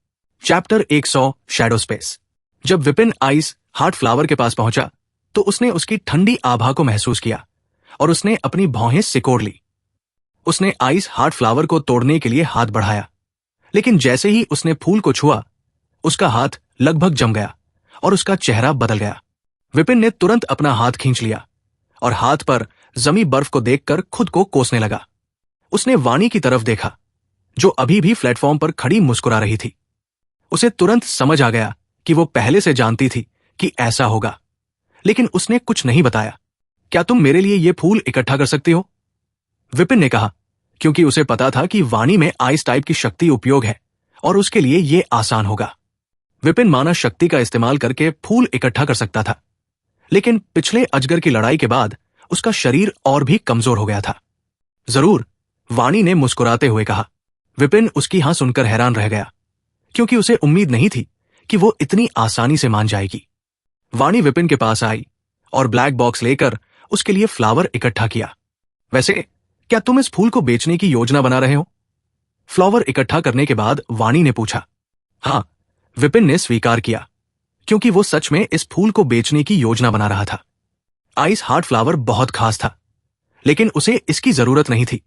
[SPEAKER 1] Chapter 100 shadow space. जब विपिन आइस हार्ट फ्लावर के पास पहुंचा तो उसने उसकी ठंडी आभा को महसूस किया और उसने अपनी भौहें सिकोड़ ली। उसने आइस हार्ट फ्लावर को तोड़ने के लिए हाथ बढ़ाया, लेकिन जैसे ही उसने फूल को छुआ, उसका हाथ लगभग जम गया और उसका चेहरा बदल गया। विपिन ने तुरंत अपना हाथ खींच लिया और हाथ पर जमी बर्फ को देखकर खुद को कोसने लगा। उसने वाणी की तरफ देखा जो अभी भी प्लेटफॉर्म पर खड़ी मुस्कुरा रही थी। उसे तुरंत समझ आ गया कि वो पहले से जानती थी कि ऐसा होगा, लेकिन उसने कुछ नहीं बताया। क्या तुम मेरे लिए ये फूल इकट्ठा कर सकती हो? विपिन ने कहा, क्योंकि उसे पता था कि वाणी में आइस टाइप की शक्ति उपयोग है और उसके लिए ये आसान होगा। विपिन माना शक्ति का इस्तेमाल करके फूल इकट्ठा कर सकता था, लेकिन पिछले अजगर की लड़ाई के बाद उसका शरीर और भी कमजोर हो गया था। जरूर, वाणी ने मुस्कुराते हुए कहा। विपिन उसकी हां सुनकर हैरान रह गया, क्योंकि उसे उम्मीद नहीं थी कि वो इतनी आसानी से मान जाएगी। वाणी विपिन के पास आई और ब्लैक बॉक्स लेकर उसके लिए फ्लावर इकट्ठा किया। वैसे क्या तुम इस फूल को बेचने की योजना बना रहे हो? फ्लावर इकट्ठा करने के बाद वाणी ने पूछा। हाँ, विपिन ने स्वीकार किया, क्योंकि वो सच में इस फूल को बेचने की योजना बना रहा था। आइस हार्ट फ्लावर बहुत खास था, लेकिन उसे इसकी जरूरत नहीं थी।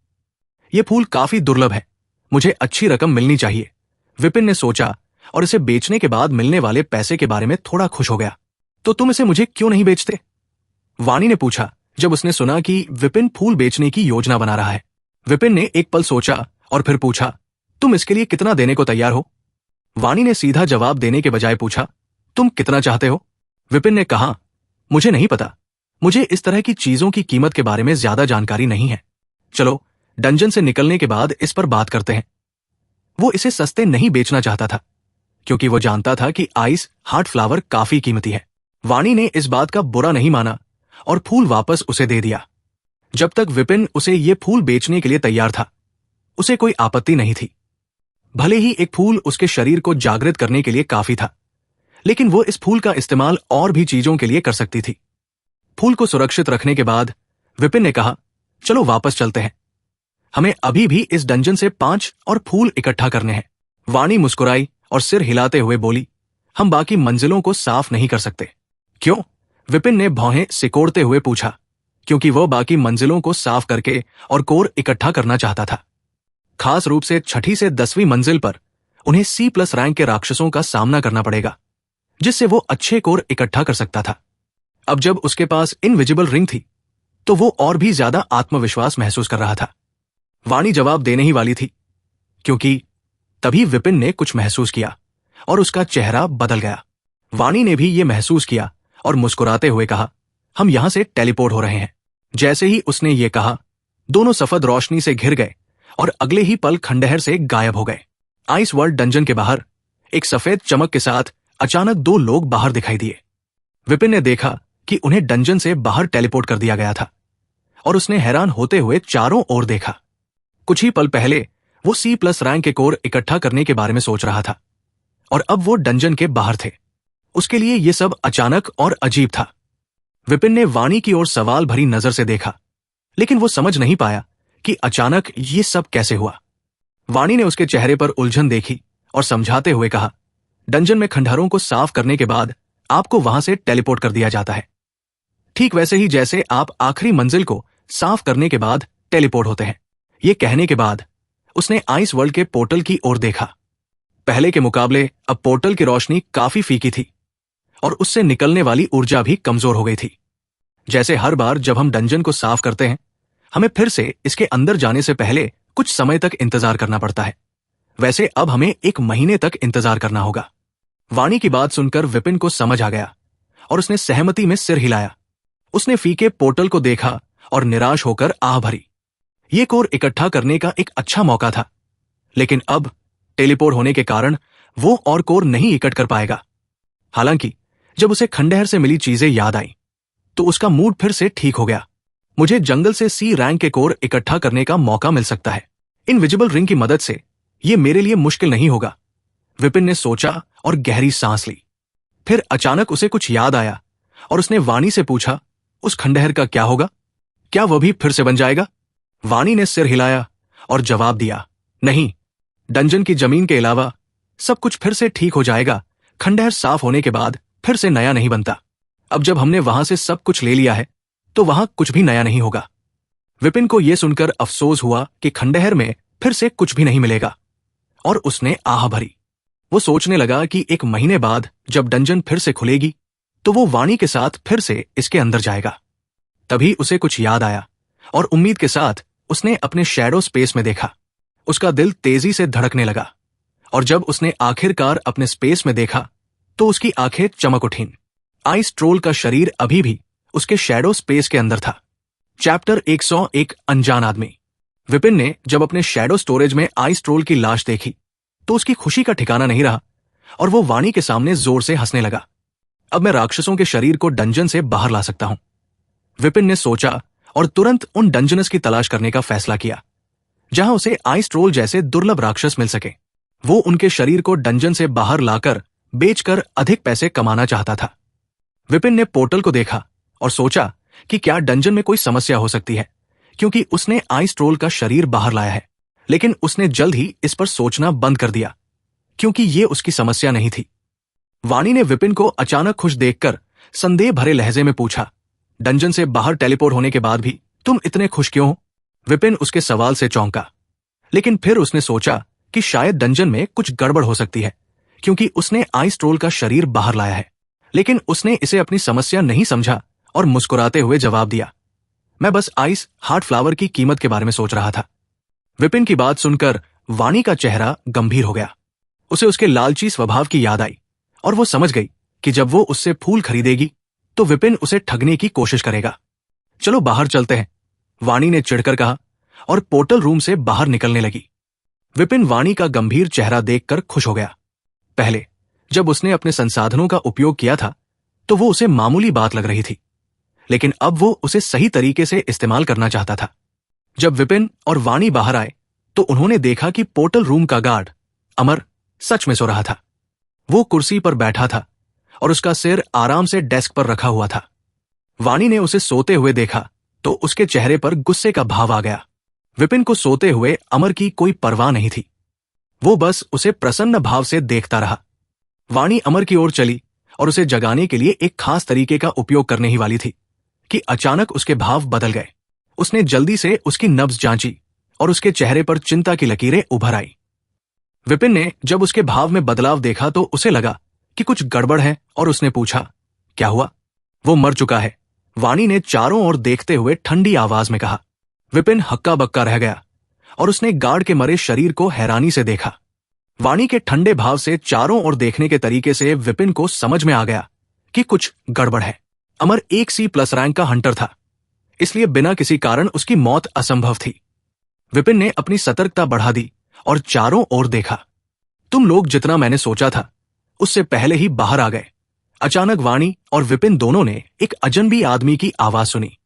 [SPEAKER 1] यह फूल काफी दुर्लभ है, मुझे अच्छी रकम मिलनी चाहिए, विपिन ने सोचा और इसे बेचने के बाद मिलने वाले पैसे के बारे में थोड़ा खुश हो गया। तो तुम इसे मुझे क्यों नहीं बेचते? वाणी ने पूछा जब उसने सुना कि विपिन फूल बेचने की योजना बना रहा है। विपिन ने एक पल सोचा और फिर पूछा, तुम इसके लिए कितना देने को तैयार हो? वाणी ने सीधा जवाब देने के बजाय पूछा, तुम कितना चाहते हो? विपिन ने कहा, मुझे नहीं पता, मुझे इस तरह की चीजों की कीमत के बारे में ज्यादा जानकारी नहीं है। चलो डंजन से निकलने के बाद इस पर बात करते हैं। वो इसे सस्ते नहीं बेचना चाहता था, क्योंकि वो जानता था कि आइस हार्ट फ्लावर काफी कीमती है। वाणी ने इस बात का बुरा नहीं माना और फूल वापस उसे दे दिया। जब तक विपिन उसे ये फूल बेचने के लिए तैयार था, उसे कोई आपत्ति नहीं थी। भले ही एक फूल उसके शरीर को जागृत करने के लिए काफी था, लेकिन वो इस फूल का इस्तेमाल और भी चीजों के लिए कर सकती थी। फूल को सुरक्षित रखने के बाद विपिन ने कहा, चलो वापस चलते हैं, हमें अभी भी इस डंजन से 5 और फूल इकट्ठा करने हैं। वाणी मुस्कुराई और सिर हिलाते हुए बोली, हम बाकी मंजिलों को साफ नहीं कर सकते। क्यों? विपिन ने भौहें सिकोड़ते हुए पूछा। क्योंकि वह बाकी मंजिलों को साफ करके और कोर इकट्ठा करना चाहता था। खास रूप से 6ठी से 10वीं मंजिल पर उन्हें C+ रैंक के राक्षसों का सामना करना पड़ेगा, जिससे वो अच्छे कोर इकट्ठा कर सकता था। अब जब उसके पास इनविजिबल रिंग थी, तो वो और भी ज्यादा आत्मविश्वास महसूस कर रहा था। वाणी जवाब देने ही वाली थी, क्योंकि तभी विपिन ने कुछ महसूस किया और उसका चेहरा बदल गया। वाणी ने भी ये महसूस किया और मुस्कुराते हुए कहा, हम यहां से टेलीपोर्ट हो रहे हैं। जैसे ही उसने ये कहा, दोनों सफेद रोशनी से घिर गए और अगले ही पल खंडहर से गायब हो गए। आइस वर्ल्ड डंजन के बाहर एक सफेद चमक के साथ अचानक 2 लोग बाहर दिखाई दिए। विपिन ने देखा कि उन्हें डंजन से बाहर टेलीपोर्ट कर दिया गया था और उसने हैरान होते हुए चारों ओर देखा। कुछ ही पल पहले वो C+ रैंक के कोर इकट्ठा करने के बारे में सोच रहा था और अब वो डंजन के बाहर थे। उसके लिए ये सब अचानक और अजीब था। विपिन ने वाणी की ओर सवाल भरी नजर से देखा, लेकिन वो समझ नहीं पाया कि अचानक ये सब कैसे हुआ। वाणी ने उसके चेहरे पर उलझन देखी और समझाते हुए कहा, डंजन में खंडहरों को साफ करने के बाद आपको वहां से टेलीपोर्ट कर दिया जाता है, ठीक वैसे ही जैसे आप आखिरी मंजिल को साफ करने के बाद टेलीपोर्ट होते हैं। ये कहने के बाद उसने आइस वर्ल्ड के पोर्टल की ओर देखा। पहले के मुकाबले अब पोर्टल की रोशनी काफी फीकी थी और उससे निकलने वाली ऊर्जा भी कमजोर हो गई थी। जैसे हर बार जब हम डंजन को साफ करते हैं, हमें फिर से इसके अंदर जाने से पहले कुछ समय तक इंतजार करना पड़ता है, वैसे अब हमें 1 महीने तक इंतजार करना होगा। वाणी की बात सुनकर विपिन को समझ आ गया और उसने सहमति में सिर हिलाया। उसने फीके पोर्टल को देखा और निराश होकर आह भरी। ये कोर इकट्ठा करने का एक अच्छा मौका था, लेकिन अब टेलीपोर्ट होने के कारण वो और कोर नहीं इकट्ठ कर पाएगा। हालांकि जब उसे खंडहर से मिली चीजें याद आई, तो उसका मूड फिर से ठीक हो गया। मुझे जंगल से C रैंक के कोर इकट्ठा करने का मौका मिल सकता है। इनविजिबल रिंग की मदद से यह मेरे लिए मुश्किल नहीं होगा, विपिन ने सोचा और गहरी सांस ली। फिर अचानक उसे कुछ याद आया और उसने वाणी से पूछा, उस खंडहर का क्या होगा? क्या वह भी फिर से बन जाएगा? वाणी ने सिर हिलाया और जवाब दिया, नहीं, डंजन की जमीन के अलावा सब कुछ फिर से ठीक हो जाएगा। खंडहर साफ होने के बाद फिर से नया नहीं बनता। अब जब हमने वहां से सब कुछ ले लिया है, तो वहां कुछ भी नया नहीं होगा। विपिन को यह सुनकर अफसोस हुआ कि खंडहर में फिर से कुछ भी नहीं मिलेगा और उसने आह भरी। वो सोचने लगा कि 1 महीने बाद जब डंजन फिर से खुलेगी, तो वो वाणी के साथ फिर से इसके अंदर जाएगा। तभी उसे कुछ याद आया और उम्मीद के साथ उसने अपने शैडो स्पेस में देखा। उसका दिल तेजी से धड़कने लगा और जब उसने आखिरकार अपने स्पेस में देखा, तो उसकी आंखें चमक उठीं। आइस ट्रोल का शरीर अभी भी उसके शैडो स्पेस के अंदर था। चैप्टर 101 अनजान आदमी। विपिन ने जब अपने शैडो स्टोरेज में आइस ट्रोल की लाश देखी, तो उसकी खुशी का ठिकाना नहीं रहा और वो वाणी के सामने जोर से हंसने लगा। अब मैं राक्षसों के शरीर को डंजन से बाहर ला सकता हूं, विपिन ने सोचा और तुरंत उन डंजनस की तलाश करने का फैसला किया, जहां उसे आइस ट्रोल जैसे दुर्लभ राक्षस मिल सके। वो उनके शरीर को डंजन से बाहर लाकर बेचकर अधिक पैसे कमाना चाहता था। विपिन ने पोर्टल को देखा और सोचा कि क्या डंजन में कोई समस्या हो सकती है, क्योंकि उसने आइस ट्रोल का शरीर बाहर लाया है। लेकिन उसने जल्द ही इस पर सोचना बंद कर दिया, क्योंकि ये उसकी समस्या नहीं थी। वाणी ने विपिन को अचानक खुश देखकर संदेह भरे लहजे में पूछा, डंजन से बाहर टेलीपोर्ट होने के बाद भी तुम इतने खुश क्यों हो? विपिन उसके सवाल से चौंका, लेकिन फिर उसने सोचा कि शायद डंजन में कुछ गड़बड़ हो सकती है, क्योंकि उसने आइस ट्रोल का शरीर बाहर लाया है। लेकिन उसने इसे अपनी समस्या नहीं समझा और मुस्कुराते हुए जवाब दिया, मैं बस आइस हार्ट फ्लावर की कीमत के बारे में सोच रहा था। विपिन की बात सुनकर वाणी का चेहरा गंभीर हो गया। उसे उसके लालची स्वभाव की याद आई और वो समझ गई कि जब वो उससे फूल खरीदेगी तो विपिन उसे ठगने की कोशिश करेगा। चलो बाहर चलते हैं, वाणी ने चिढ़कर कहा और पोर्टल रूम से बाहर निकलने लगी। विपिन वाणी का गंभीर चेहरा देखकर खुश हो गया। पहले जब उसने अपने संसाधनों का उपयोग किया था तो वो उसे मामूली बात लग रही थी, लेकिन अब वो उसे सही तरीके से इस्तेमाल करना चाहता था। जब विपिन और वाणी बाहर आए तो उन्होंने देखा कि पोर्टल रूम का गार्ड अमर सच में सो रहा था। वो कुर्सी पर बैठा था और उसका सिर आराम से डेस्क पर रखा हुआ था। वाणी ने उसे सोते हुए देखा तो उसके चेहरे पर गुस्से का भाव आ गया। विपिन को सोते हुए अमर की कोई परवाह नहीं थी, वो बस उसे प्रसन्न भाव से देखता रहा। वाणी अमर की ओर चली और उसे जगाने के लिए एक खास तरीके का उपयोग करने ही वाली थी कि अचानक उसके भाव बदल गए। उसने जल्दी से उसकी नब्ज जांची और उसके चेहरे पर चिंता की लकीरें उभर आई। विपिन ने जब उसके भाव में बदलाव देखा तो उसे लगा कि कुछ गड़बड़ है और उसने पूछा, क्या हुआ? वो मर चुका है, वाणी ने चारों ओर देखते हुए ठंडी आवाज में कहा। विपिन हक्का बक्का रह गया और उसने गार्ड के मरे शरीर को हैरानी से देखा। वाणी के ठंडे भाव से चारों ओर देखने के तरीके से विपिन को समझ में आ गया कि कुछ गड़बड़ है। अमर एक C+ रैंक का हंटर था, इसलिए बिना किसी कारण उसकी मौत असंभव थी। विपिन ने अपनी सतर्कता बढ़ा दी और चारों ओर देखा। तुम लोग जितना मैंने सोचा था उससे पहले ही बाहर आ गए। अचानक वाणी और विपिन दोनों ने एक अजनबी आदमी की आवाज सुनी।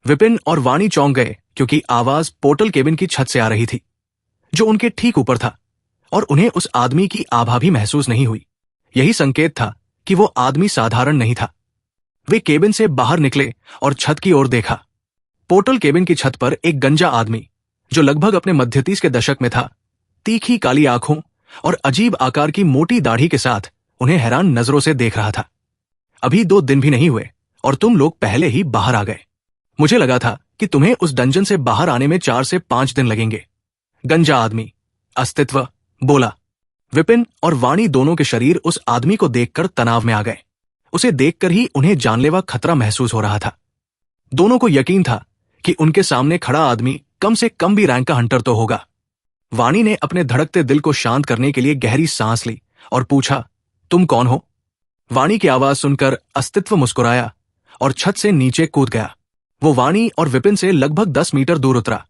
[SPEAKER 1] विपिन और वाणी चौंक गए क्योंकि आवाज पोर्टल केबिन की छत से आ रही थी, जो उनके ठीक ऊपर था, और उन्हें उस आदमी की आभा भी महसूस नहीं हुई। यही संकेत था कि वो आदमी साधारण नहीं था। वे केबिन से बाहर निकले और छत की ओर देखा। पोर्टल केबिन की छत पर एक गंजा आदमी, जो लगभग अपने मध्य 30 के दशक में था, तीखी काली आंखों और अजीब आकार की मोटी दाढ़ी के साथ उन्हें हैरान नजरों से देख रहा था। अभी 2 दिन भी नहीं हुए और तुम लोग पहले ही बाहर आ गए। मुझे लगा था कि तुम्हें उस डंजन से बाहर आने में 4 से 5 दिन लगेंगे। गंजा आदमी अस्तित्व बोला। विपिन और वाणी दोनों के शरीर उस आदमी को देखकर तनाव में आ गए। उसे देखकर ही उन्हें जानलेवा खतरा महसूस हो रहा था। दोनों को यकीन था कि उनके सामने खड़ा आदमी कम से कम भी रैंक का हंटर तो होगा। वाणी ने अपने धड़कते दिल को शांत करने के लिए गहरी सांस ली और पूछा, तुम कौन हो? वाणी की आवाज सुनकर अस्तित्व मुस्कुराया और छत से नीचे कूद गया। वो वाणी और विपिन से लगभग 10 मीटर दूर उतरा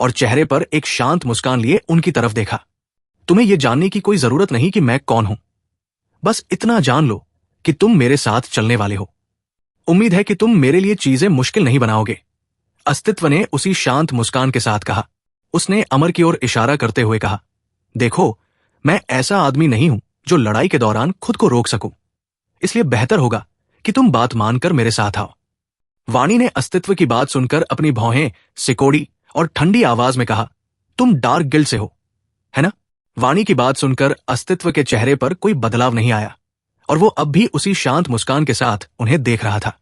[SPEAKER 1] और चेहरे पर एक शांत मुस्कान लिए उनकी तरफ देखा। तुम्हें यह जानने की कोई जरूरत नहीं कि मैं कौन हूं, बस इतना जान लो कि तुम मेरे साथ चलने वाले हो। उम्मीद है कि तुम मेरे लिए चीजें मुश्किल नहीं बनाओगे, अस्तित्व ने उसी शांत मुस्कान के साथ कहा। उसने अमर की ओर इशारा करते हुए कहा, देखो, मैं ऐसा आदमी नहीं हूं जो लड़ाई के दौरान खुद को रोक सकूं, इसलिए बेहतर होगा कि तुम बात मानकर मेरे साथ आओ। वाणी ने अस्तित्व की बात सुनकर अपनी भौहें सिकोड़ी और ठंडी आवाज में कहा, तुम डार्क गिल्ड से हो, है ना? वाणी की बात सुनकर अस्तित्व के चेहरे पर कोई बदलाव नहीं आया और वो अब भी उसी शांत मुस्कान के साथ उन्हें देख रहा था।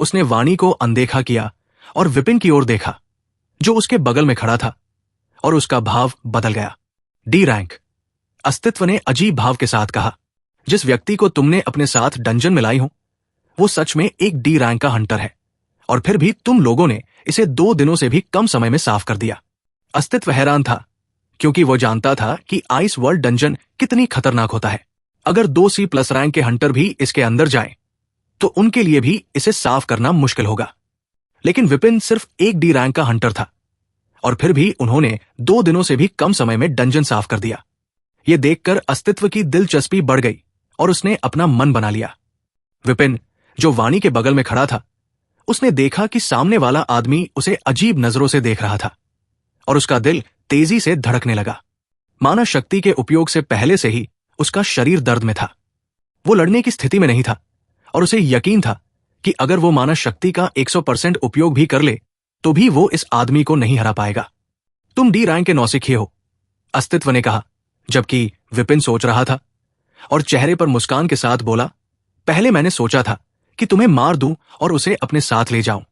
[SPEAKER 1] उसने वाणी को अनदेखा किया और विपिन की ओर देखा, जो उसके बगल में खड़ा था, और उसका भाव बदल गया। D रैंक, अस्तित्व ने अजीब भाव के साथ कहा। जिस व्यक्ति को तुमने अपने साथ डंजन में लाई हो, वो सच में एक D रैंक का हंटर है, और फिर भी तुम लोगों ने इसे 2 दिनों से भी कम समय में साफ कर दिया। अस्तित्व हैरान था, क्योंकि वो जानता था कि आइस वर्ल्ड डंजन कितनी खतरनाक होता है। अगर 2 C+ रैंक के हंटर भी इसके अंदर जाएं, तो उनके लिए भी इसे साफ करना मुश्किल होगा। लेकिन विपिन सिर्फ एक D रैंक का हंटर था, और फिर भी उन्होंने 2 दिनों से भी कम समय में डंजन साफ कर दिया। ये देखकर अस्तित्व की दिलचस्पी बढ़ गई और उसने अपना मन बना लिया। विपिन, जो वाणी के बगल में खड़ा था, उसने देखा कि सामने वाला आदमी उसे अजीब नजरों से देख रहा था, और उसका दिल तेजी से धड़कने लगा। माना शक्ति के उपयोग से पहले से ही उसका शरीर दर्द में था। वो लड़ने की स्थिति में नहीं था, और उसे यकीन था कि अगर वो माना शक्ति का 100% उपयोग भी कर ले तो भी वो इस आदमी को नहीं हरा पाएगा। तुम D रैंक के नौसिखिए हो, अस्तित्व ने कहा, जबकि विपिन सोच रहा था, और चेहरे पर मुस्कान के साथ बोला, पहले मैंने सोचा था कि तुम्हें मार दूं और उसे अपने साथ ले जाऊं,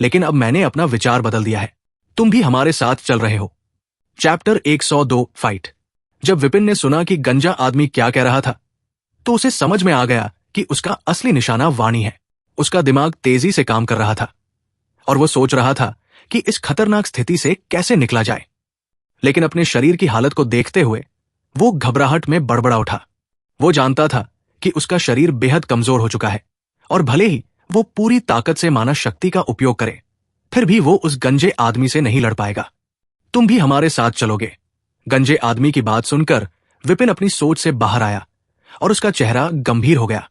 [SPEAKER 1] लेकिन अब मैंने अपना विचार बदल दिया है। तुम भी हमारे साथ चल रहे हो। Chapter 102 fight. जब विपिन ने सुना कि गंजा आदमी क्या कह रहा था, तो उसे समझ में आ गया कि उसका असली निशाना वाणी है। उसका दिमाग तेजी से काम कर रहा था और वो सोच रहा था कि इस खतरनाक स्थिति से कैसे निकला जाए। लेकिन अपने शरीर की हालत को देखते हुए वो घबराहट में बड़बड़ा उठा। वो जानता था कि उसका शरीर बेहद कमजोर हो चुका है और भले ही वो पूरी ताकत से माना शक्ति का उपयोग करे, फिर भी वो उस गंजे आदमी से नहीं लड़ पाएगा। तुम भी हमारे साथ चलोगे। गंजे आदमी की बात सुनकर विपिन अपनी सोच से बाहर आया और उसका चेहरा गंभीर हो गया।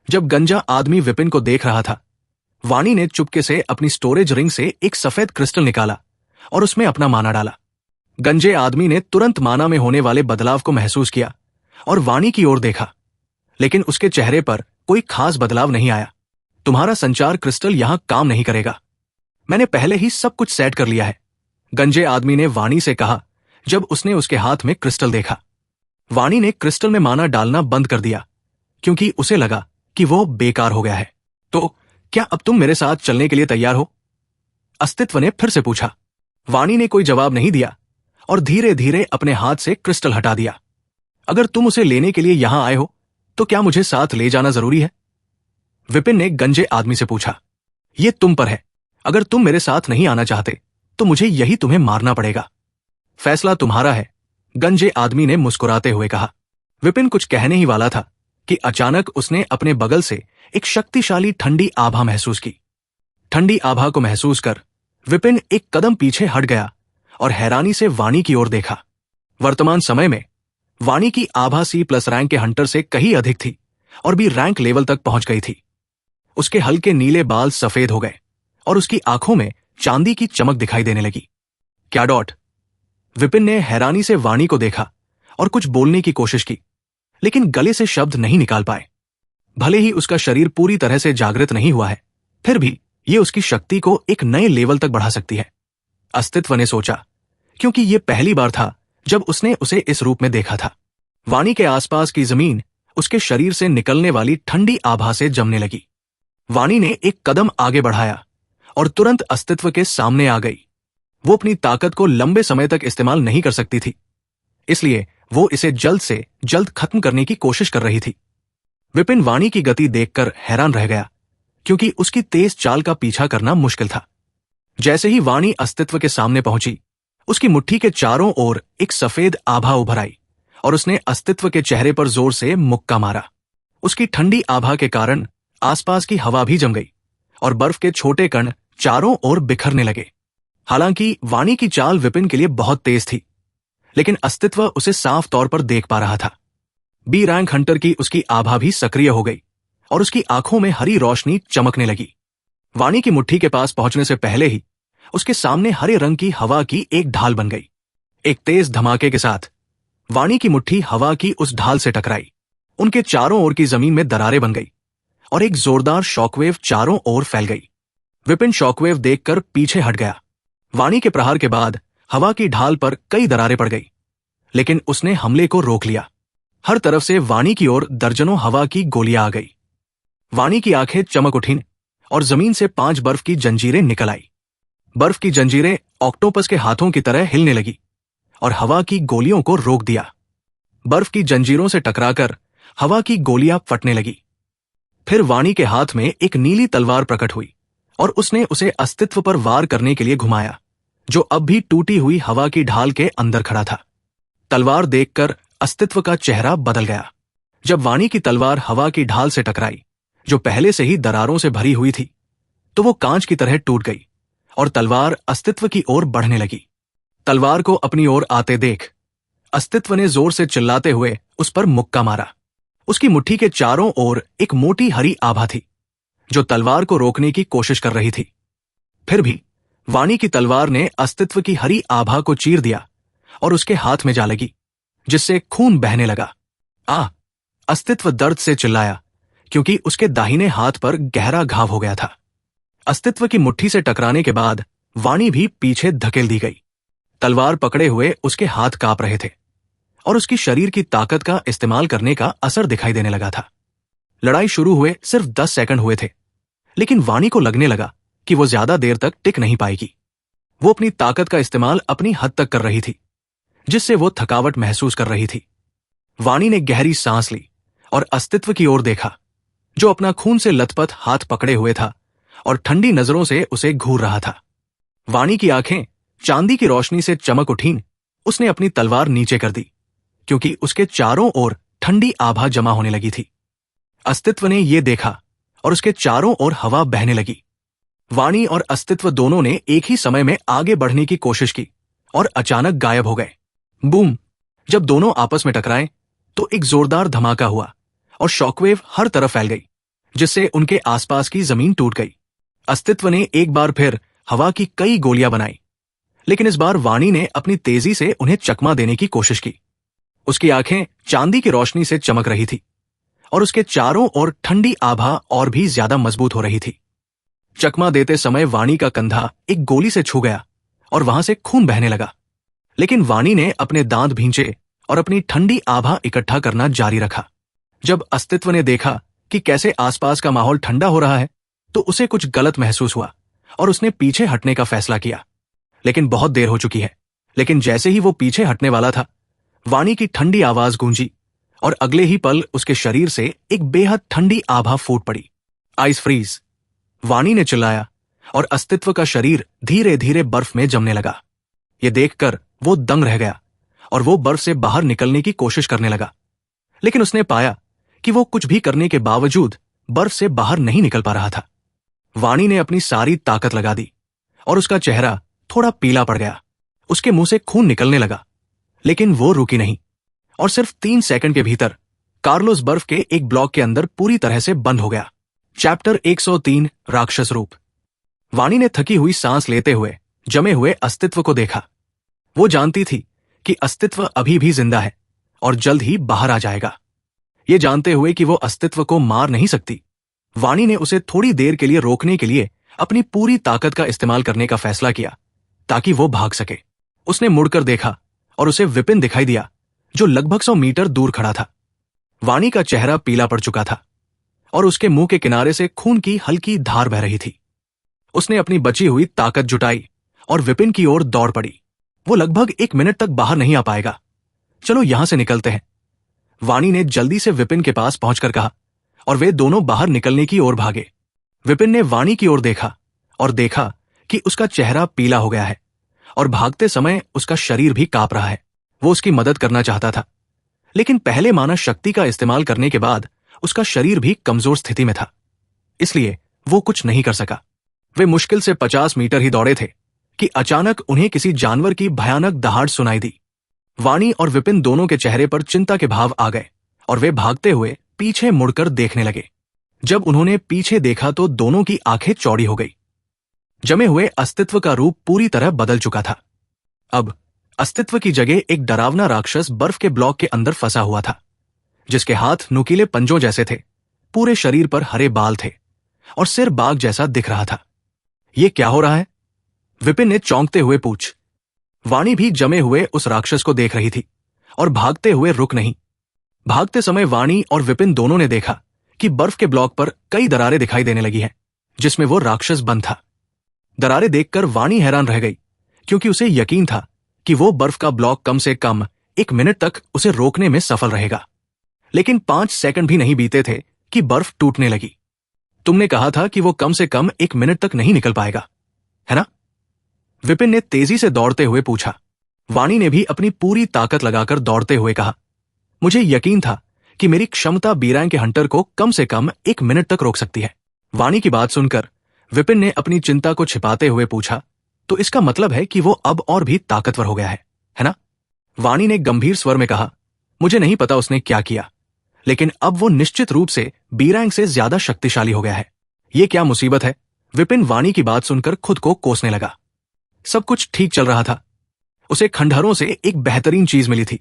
[SPEAKER 1] जब गंजा आदमी विपिन को देख रहा था, वाणी ने चुपके से अपनी स्टोरेज रिंग से एक सफेद क्रिस्टल निकाला और उसमें अपना माना डाला। गंजे आदमी ने तुरंत माना में होने वाले बदलाव को महसूस किया और वाणी की ओर देखा, लेकिन उसके चेहरे पर कोई खास बदलाव नहीं आया। तुम्हारा संचार क्रिस्टल यहां काम नहीं करेगा। मैंने पहले ही सब कुछ सेट कर लिया है, गंजे आदमी ने वाणी से कहा जब उसने उसके हाथ में क्रिस्टल देखा। वाणी ने क्रिस्टल में माना डालना बंद कर दिया क्योंकि उसे लगा कि वो बेकार हो गया है। तो क्या अब तुम मेरे साथ चलने के लिए तैयार हो? अस्तित्व ने फिर से पूछा। वाणी ने कोई जवाब नहीं दिया और धीरे धीरे अपने हाथ से क्रिस्टल हटा दिया। अगर तुम उसे लेने के लिए यहां आए हो तो क्या मुझे साथ ले जाना जरूरी है? विपिन ने गंजे आदमी से पूछा। यह तुम पर है। अगर तुम मेरे साथ नहीं आना चाहते तो मुझे यही तुम्हें मारना पड़ेगा। फैसला तुम्हारा है, गंजे आदमी ने मुस्कुराते हुए कहा। विपिन कुछ कहने ही वाला था कि अचानक उसने अपने बगल से एक शक्तिशाली ठंडी आभा महसूस की। ठंडी आभा को महसूस कर विपिन एक कदम पीछे हट गया और हैरानी से वाणी की ओर देखा। वर्तमान समय में वाणी की आभा C+ रैंक के हंटर से कहीं अधिक थी और भी रैंक लेवल तक पहुंच गई थी। उसके हल्के नीले बाल सफेद हो गए और उसकी आंखों में चांदी की चमक दिखाई देने लगी। क्या डॉट? विपिन ने हैरानी से वाणी को देखा और कुछ बोलने की कोशिश की, लेकिन गले से शब्द नहीं निकाल पाए। भले ही उसका शरीर पूरी तरह से जागृत नहीं हुआ है, फिर भी यह उसकी शक्ति को एक नए लेवल तक बढ़ा सकती है। अस्तित्व ने सोचा, क्योंकि यह पहली बार था जब उसने उसे इस रूप में देखा था। वाणी के आसपास की जमीन उसके शरीर से निकलने वाली ठंडी आभा से जमने लगी। वाणी ने एक कदम आगे बढ़ाया और तुरंत अस्तित्व के सामने आ गई। वो अपनी ताकत को लंबे समय तक इस्तेमाल नहीं कर सकती थी, इसलिए वो इसे जल्द से जल्द खत्म करने की कोशिश कर रही थी। विपिन वाणी की गति देखकर हैरान रह गया, क्योंकि उसकी तेज चाल का पीछा करना मुश्किल था। जैसे ही वाणी अस्तित्व के सामने पहुंची, उसकी मुट्ठी के चारों ओर एक सफेद आभा उभर आई और उसने अस्तित्व के चेहरे पर जोर से मुक्का मारा। उसकी ठंडी आभा के कारण आसपास की हवा भी जम गई और बर्फ के छोटे कण चारों ओर बिखरने लगे। हालांकि वाणी की चाल विपिन के लिए बहुत तेज थी, लेकिन अस्तित्व उसे साफ तौर पर देख पा रहा था। B रैंक हंटर की उसकी आभा भी सक्रिय हो गई और उसकी आंखों में हरी रोशनी चमकने लगी। वाणी की मुट्ठी के पास पहुंचने से पहले ही उसके सामने हरे रंग की हवा की एक ढाल बन गई। एक तेज धमाके के साथ वाणी की मुट्ठी हवा की उस ढाल से टकराई। उनके चारों ओर की जमीन में दरारें बन गई और एक जोरदार शॉकवेव चारों ओर फैल गई। विपिन शॉकवेव देखकर पीछे हट गया। वाणी के प्रहार के बाद हवा की ढाल पर कई दरारें पड़ गई, लेकिन उसने हमले को रोक लिया। हर तरफ से वाणी की ओर दर्जनों हवा की गोलियां आ गई। वाणी की आंखें चमक उठीं और जमीन से 5 बर्फ की जंजीरें निकल आई। बर्फ की जंजीरें ऑक्टोपस के हाथों की तरह हिलने लगी और हवा की गोलियों को रोक दिया। बर्फ की जंजीरों से टकराकर हवा की गोलियां फटने लगी। फिर वाणी के हाथ में एक नीली तलवार प्रकट हुई और उसने उसे अस्तित्व पर वार करने के लिए घुमाया, जो अब भी टूटी हुई हवा की ढाल के अंदर खड़ा था। तलवार देखकर अस्तित्व का चेहरा बदल गया। जब वाणी की तलवार हवा की ढाल से टकराई, जो पहले से ही दरारों से भरी हुई थी, तो वो कांच की तरह टूट गई और तलवार अस्तित्व की ओर बढ़ने लगी। तलवार को अपनी ओर आते देख अस्तित्व ने जोर से चिल्लाते हुए उस पर मुक्का मारा। उसकी मुट्ठी के चारों ओर एक मोटी हरी आभा थी, जो तलवार को रोकने की कोशिश कर रही थी। फिर भी वाणी की तलवार ने अस्तित्व की हरी आभा को चीर दिया और उसके हाथ में जा लगी, जिससे खून बहने लगा। अस्तित्व दर्द से चिल्लाया, क्योंकि उसके दाहिने हाथ पर गहरा घाव हो गया था। अस्तित्व की मुट्ठी से टकराने के बाद वाणी भी पीछे धकेल दी गई। तलवार पकड़े हुए उसके हाथ कांप रहे थे और उसकी शरीर की ताकत का इस्तेमाल करने का असर दिखाई देने लगा था। लड़ाई शुरू हुए सिर्फ 10 सेकंड हुए थे, लेकिन वाणी को लगने लगा कि वो ज्यादा देर तक टिक नहीं पाएगी। वो अपनी ताकत का इस्तेमाल अपनी हद तक कर रही थी, जिससे वो थकावट महसूस कर रही थी। वाणी ने गहरी सांस ली और अस्तित्व की ओर देखा, जो अपना खून से लथपथ हाथ पकड़े हुए था और ठंडी नजरों से उसे घूर रहा था। वाणी की आंखें चांदी की रोशनी से चमक उठीं। उसने अपनी तलवार नीचे कर दी, क्योंकि उसके चारों ओर ठंडी आभा जमा होने लगी थी। अस्तित्व ने यह देखा और उसके चारों ओर हवा बहने लगी। वाणी और अस्तित्व दोनों ने एक ही समय में आगे बढ़ने की कोशिश की और अचानक गायब हो गए। बूम! जब दोनों आपस में टकराए तो एक जोरदार धमाका हुआ और शॉकवेव हर तरफ फैल गई, जिससे उनके आसपास की जमीन टूट गई। अस्तित्व ने एक बार फिर हवा की कई गोलियां बनाई, लेकिन इस बार वाणी ने अपनी तेजी से उन्हें चकमा देने की कोशिश की। उसकी आंखें चांदी की रोशनी से चमक रही थी और उसके चारों ओर ठंडी आभा और भी ज्यादा मजबूत हो रही थी। चकमा देते समय वाणी का कंधा एक गोली से छू गया और वहां से खून बहने लगा, लेकिन वाणी ने अपने दांत भींचे और अपनी ठंडी आभा इकट्ठा करना जारी रखा। जब अस्तित्व ने देखा कि कैसे आसपास का माहौल ठंडा हो रहा है, तो उसे कुछ गलत महसूस हुआ और उसने पीछे हटने का फैसला किया, लेकिन बहुत देर हो चुकी है। लेकिन जैसे ही वो पीछे हटने वाला था, वाणी की ठंडी आवाज गूंजी और अगले ही पल उसके शरीर से एक बेहद ठंडी आभा फूट पड़ी। Ice freeze! वाणी ने चिल्लाया और अस्तित्व का शरीर धीरे धीरे बर्फ में जमने लगा। ये देखकर वो दंग रह गया और वो बर्फ से बाहर निकलने की कोशिश करने लगा, लेकिन उसने पाया कि वो कुछ भी करने के बावजूद बर्फ से बाहर नहीं निकल पा रहा था। वाणी ने अपनी सारी ताकत लगा दी और उसका चेहरा थोड़ा पीला पड़ गया। उसके मुंह से खून निकलने लगा, लेकिन वो रुकी नहीं और सिर्फ 3 सेकंड के भीतर कार्लोस बर्फ के एक ब्लॉक के अंदर पूरी तरह से बंद हो गया। चैप्टर 103 राक्षस रूप। वाणी ने थकी हुई सांस लेते हुए जमे हुए अस्तित्व को देखा। वो जानती थी कि अस्तित्व अभी भी जिंदा है और जल्द ही बाहर आ जाएगा। ये जानते हुए कि वो अस्तित्व को मार नहीं सकती, वाणी ने उसे थोड़ी देर के लिए रोकने के लिए अपनी पूरी ताकत का इस्तेमाल करने का फैसला किया, ताकि वो भाग सके। उसने मुड़कर देखा और उसे विपिन दिखाई दिया, जो लगभग 100 मीटर दूर खड़ा था। वाणी का चेहरा पीला पड़ चुका था और उसके मुंह के किनारे से खून की हल्की धार बह रही थी। उसने अपनी बची हुई ताकत जुटाई और विपिन की ओर दौड़ पड़ी। वो लगभग 1 मिनट तक बाहर नहीं आ पाएगा, चलो यहां से निकलते हैं, वाणी ने जल्दी से विपिन के पास पहुंचकर कहा और वे दोनों बाहर निकलने की ओर भागे। विपिन ने वाणी की ओर देखा और देखा कि उसका चेहरा पीला हो गया है और भागते समय उसका शरीर भी कांप रहा है। वो उसकी मदद करना चाहता था, लेकिन पहले माना शक्ति का इस्तेमाल करने के बाद उसका शरीर भी कमजोर स्थिति में था, इसलिए वो कुछ नहीं कर सका। वे मुश्किल से 50 मीटर ही दौड़े थे कि अचानक उन्हें किसी जानवर की भयानक दहाड़ सुनाई दी। वाणी और विपिन दोनों के चेहरे पर चिंता के भाव आ गए और वे भागते हुए पीछे मुड़कर देखने लगे। जब उन्होंने पीछे देखा तो दोनों की आंखें चौड़ी हो गई। जमे हुए अस्तित्व का रूप पूरी तरह बदल चुका था। अब अस्तित्व की जगह एक डरावना राक्षस बर्फ के ब्लॉक के अंदर फंसा हुआ था, जिसके हाथ नुकीले पंजों जैसे थे, पूरे शरीर पर हरे बाल थे और सिर बाघ जैसा दिख रहा था। ये क्या हो रहा है? विपिन ने चौंकते हुए पूछ। वाणी भी जमे हुए उस राक्षस को देख रही थी और भागते हुए रुक नहीं। भागते समय वाणी और विपिन दोनों ने देखा कि बर्फ के ब्लॉक पर कई दरारें दिखाई देने लगी हैं, जिसमें वो राक्षस बंद था। दरारें देखकर वाणी हैरान रह गई, क्योंकि उसे यकीन था कि वो बर्फ का ब्लॉक कम से कम 1 मिनट तक उसे रोकने में सफल रहेगा। लेकिन 5 सेकंड भी नहीं बीते थे कि बर्फ टूटने लगी। तुमने कहा था कि वो कम से कम 1 मिनट तक नहीं निकल पाएगा, है ना? विपिन ने तेजी से दौड़ते हुए पूछा। वाणी ने भी अपनी पूरी ताकत लगाकर दौड़ते हुए कहा, मुझे यकीन था कि मेरी क्षमता बीरांग के हंटर को कम से कम 1 मिनट तक रोक सकती है। वाणी की बात सुनकर विपिन ने अपनी चिंता को छिपाते हुए पूछा, तो इसका मतलब है कि वो अब और भी ताकतवर हो गया है ना? वाणी ने गंभीर स्वर में कहा, मुझे नहीं पता उसने क्या किया, लेकिन अब वो निश्चित रूप से बीरांग से ज्यादा शक्तिशाली हो गया है। ये क्या मुसीबत है? विपिन वाणी की बात सुनकर खुद को कोसने लगा। सब कुछ ठीक चल रहा था। उसे खंडहरों से एक बेहतरीन चीज मिली थी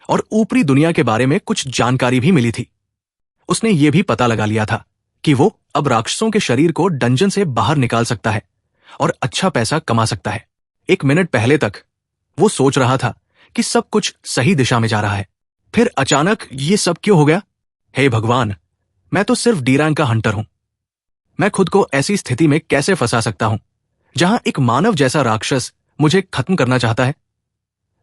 [SPEAKER 1] और ऊपरी दुनिया के बारे में कुछ जानकारी भी मिली थी। उसने ये भी पता लगा लिया था कि वो अब राक्षसों के शरीर को डंजन से बाहर निकाल सकता है और अच्छा पैसा कमा सकता है। 1 मिनट पहले तक वो सोच रहा था कि सब कुछ सही दिशा में जा रहा है। फिर अचानक ये सब क्यों हो गया? हे भगवान, मैं तो सिर्फ डी रैंक का हंटर हूं। मैं खुद को ऐसी स्थिति में कैसे फंसा सकता हूं जहां एक मानव जैसा राक्षस मुझे खत्म करना चाहता है?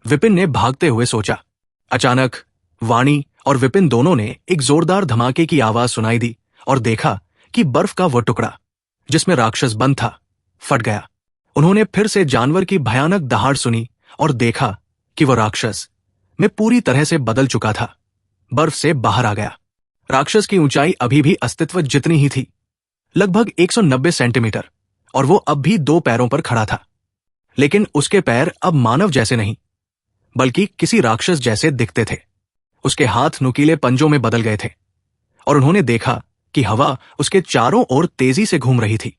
[SPEAKER 1] विपिन ने भागते हुए सोचा। अचानक वाणी और विपिन दोनों ने एक जोरदार धमाके की आवाज सुनाई दी और देखा कि बर्फ का वो टुकड़ा जिसमें राक्षस बंद था फट गया। उन्होंने फिर से जानवर की भयानक दहाड़ सुनी और देखा कि वह राक्षस में पूरी तरह से बदल चुका था, बर्फ से बाहर आ गया। राक्षस की ऊंचाई अभी भी अस्तित्व जितनी ही थी, लगभग 190 सेंटीमीटर, और वो अब भी 2 पैरों पर खड़ा था। लेकिन उसके पैर अब मानव जैसे नहीं, बल्कि किसी राक्षस जैसे दिखते थे। उसके हाथ नुकीले पंजों में बदल गए थे और उन्होंने देखा कि हवा उसके चारों ओर तेजी से घूम रही थी।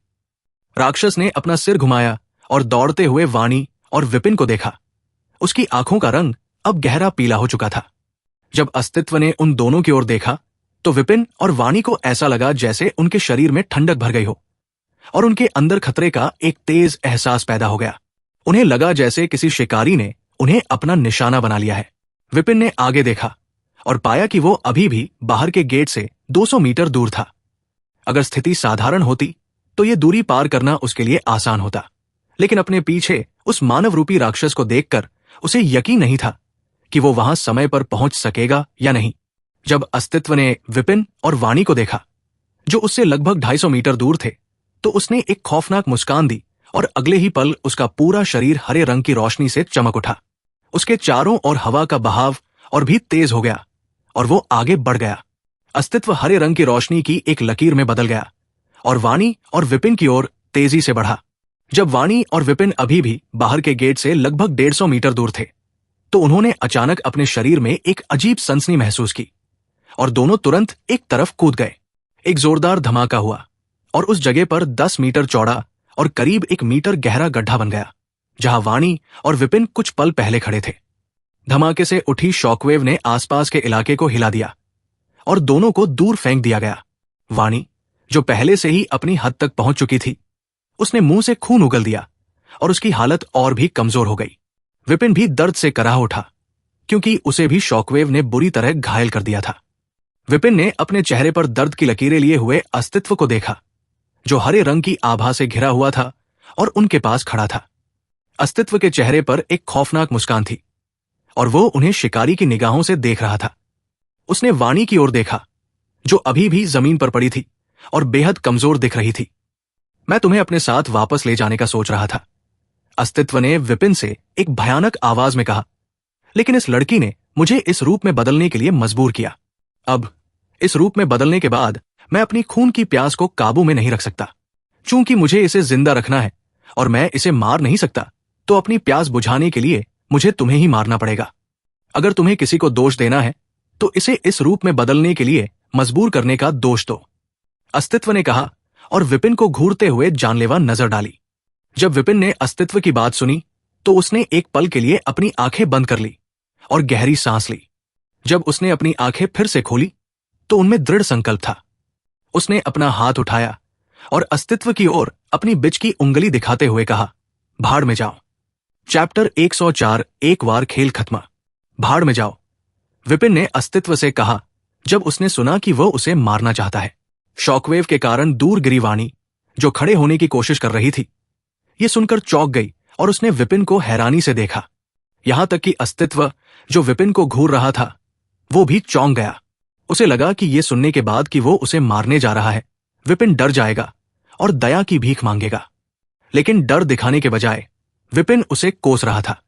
[SPEAKER 1] राक्षस ने अपना सिर घुमाया और दौड़ते हुए वाणी और विपिन को देखा। उसकी आंखों का रंग अब गहरा पीला हो चुका था। जब अस्तित्व ने उन दोनों की ओर देखा तो विपिन और वाणी को ऐसा लगा जैसे उनके शरीर में ठंडक भर गई हो और उनके अंदर खतरे का एक तेज एहसास पैदा हो गया। उन्हें लगा जैसे किसी शिकारी ने उन्हें अपना निशाना बना लिया है। विपिन ने आगे देखा और पाया कि वो अभी भी बाहर के गेट से 200 मीटर दूर था। अगर स्थिति साधारण होती तो ये दूरी पार करना उसके लिए आसान होता, लेकिन अपने पीछे उस मानव रूपी राक्षस को देखकर उसे यकीन नहीं था कि वो वहां समय पर पहुंच सकेगा या नहीं। जब अस्तित्व ने विपिन और वाणी को देखा, जो उससे लगभग 250 मीटर दूर थे, तो उसने एक खौफनाक मुस्कान दी और अगले ही पल उसका पूरा शरीर हरे रंग की रोशनी से चमक उठा। उसके चारों ओर हवा का बहाव और भी तेज हो गया और वो आगे बढ़ गया। अस्तित्व हरे रंग की रोशनी की एक लकीर में बदल गया और वाणी और विपिन की ओर तेजी से बढ़ा। जब वाणी और विपिन अभी भी बाहर के गेट से लगभग 150 मीटर दूर थे, तो उन्होंने अचानक अपने शरीर में एक अजीब सनसनी महसूस की और दोनों तुरंत एक तरफ कूद गए। एक जोरदार धमाका हुआ और उस जगह पर 10 मीटर चौड़ा और करीब 1 मीटर गहरा गड्ढा बन गया, जहां वाणी और विपिन कुछ पल पहले खड़े थे। धमाके से उठी शॉकवेव ने आसपास के इलाके को हिला दिया और दोनों को दूर फेंक दिया गया। वाणी, जो पहले से ही अपनी हद तक पहुंच चुकी थी, उसने मुंह से खून उगल दिया और उसकी हालत और भी कमजोर हो गई। विपिन भी दर्द से कराह उठा, क्योंकि उसे भी शॉकवेव ने बुरी तरह घायल कर दिया था। विपिन ने अपने चेहरे पर दर्द की लकीरें लिए हुए अस्तित्व को देखा, जो हरे रंग की आभा से घिरा हुआ था और उनके पास खड़ा था। अस्तित्व के चेहरे पर एक खौफनाक मुस्कान थी और वो उन्हें शिकारी की निगाहों से देख रहा था। उसने वाणी की ओर देखा, जो अभी भी जमीन पर पड़ी थी और बेहद कमजोर दिख रही थी। मैं तुम्हें अपने साथ वापस ले जाने का सोच रहा था, अस्तित्व ने विपिन से एक भयानक आवाज में कहा, लेकिन इस लड़की ने मुझे इस रूप में बदलने के लिए मजबूर किया। अब इस रूप में बदलने के बाद मैं अपनी खून की प्यास को काबू में नहीं रख सकता। चूंकि मुझे इसे जिंदा रखना है और मैं इसे मार नहीं सकता, तो अपनी प्यास बुझाने के लिए मुझे तुम्हें ही मारना पड़ेगा। अगर तुम्हें किसी को दोष देना है तो इसे इस रूप में बदलने के लिए मजबूर करने का दोष दो, अस्तित्व ने कहा और विपिन को घूरते हुए जानलेवा नजर डाली। जब विपिन ने अस्तित्व की बात सुनी तो उसने एक पल के लिए अपनी आंखें बंद कर ली और गहरी सांस ली। जब उसने अपनी आंखें फिर से खोली तो उनमें दृढ़ संकल्प था। उसने अपना हाथ उठाया और अस्तित्व की ओर अपनी बिच की उंगली दिखाते हुए कहा, भाड़ में जाओ। चैप्टर 104 एक बार खेल खत्म। भाड़ में जाओ, विपिन ने अस्तित्व से कहा जब उसने सुना कि वह उसे मारना चाहता है। शॉकवेव के कारण दूर गिरी वाणी, जो खड़े होने की कोशिश कर रही थी, ये सुनकर चौंक गई और उसने विपिन को हैरानी से देखा। यहां तक कि अस्तित्व, जो विपिन को घूर रहा था, वो भी चौंक गया। उसे लगा कि ये सुनने के बाद कि वो उसे मारने जा रहा है, विपिन डर जाएगा और दया की भीख मांगेगा। लेकिन डर दिखाने के बजाय विपिन उसे कोस रहा था।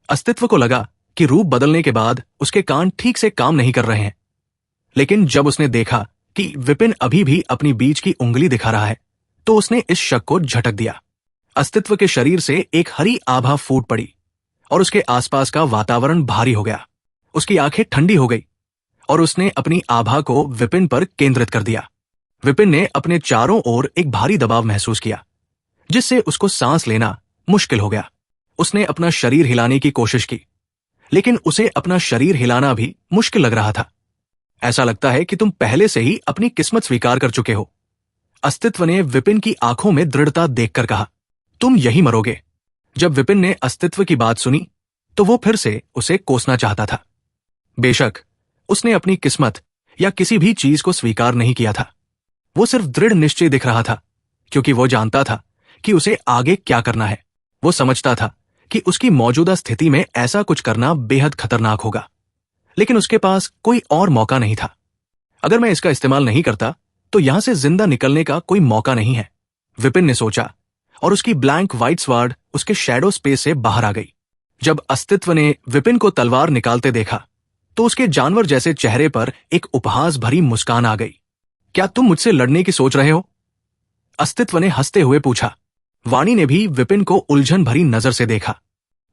[SPEAKER 1] अस्तित्व को लगा कि रूप बदलने के बाद उसके कान ठीक से काम नहीं कर रहे हैं। लेकिन जब उसने देखा कि विपिन अभी भी अपनी बीच की उंगली दिखा रहा है, तो उसने इस शक को झटक दिया। अस्तित्व के शरीर से एक हरी आभा फूट पड़ी और उसके आसपास का वातावरण भारी हो गया। उसकी आंखें ठंडी हो गई और उसने अपनी आभा को विपिन पर केंद्रित कर दिया। विपिन ने अपने चारों ओर एक भारी दबाव महसूस किया, जिससे उसको सांस लेना मुश्किल हो गया। उसने अपना शरीर हिलाने की कोशिश की, लेकिन उसे अपना शरीर हिलाना भी मुश्किल लग रहा था। ऐसा लगता है कि तुम पहले से ही अपनी किस्मत स्वीकार कर चुके हो, अस्तित्व ने विपिन की आंखों में दृढ़ता देखकर कहा। तुम यही मरोगे। जब विपिन ने अस्तित्व की बात सुनी तो वो फिर से उसे कोसना चाहता था। बेशक उसने अपनी किस्मत या किसी भी चीज को स्वीकार नहीं किया था। वो सिर्फ दृढ़ निश्चय दिख रहा था, क्योंकि वो जानता था कि उसे आगे क्या करना है। वो समझता था कि उसकी मौजूदा स्थिति में ऐसा कुछ करना बेहद खतरनाक होगा, लेकिन उसके पास कोई और मौका नहीं था। अगर मैं इसका इस्तेमाल नहीं करता तो यहां से जिंदा निकलने का कोई मौका नहीं है, विपिन ने सोचा, और उसकी ब्लैंक व्हाइट स्वार्ड उसके शैडो स्पेस से बाहर आ गई। जब अस्तित्व ने विपिन को तलवार निकालते देखा तो उसके जानवर जैसे चेहरे पर एक उपहास भरी मुस्कान आ गई। क्या तुम मुझसे लड़ने की सोच रहे हो? अस्तित्व ने हंसते हुए पूछा। वाणी ने भी विपिन को उलझन भरी नजर से देखा।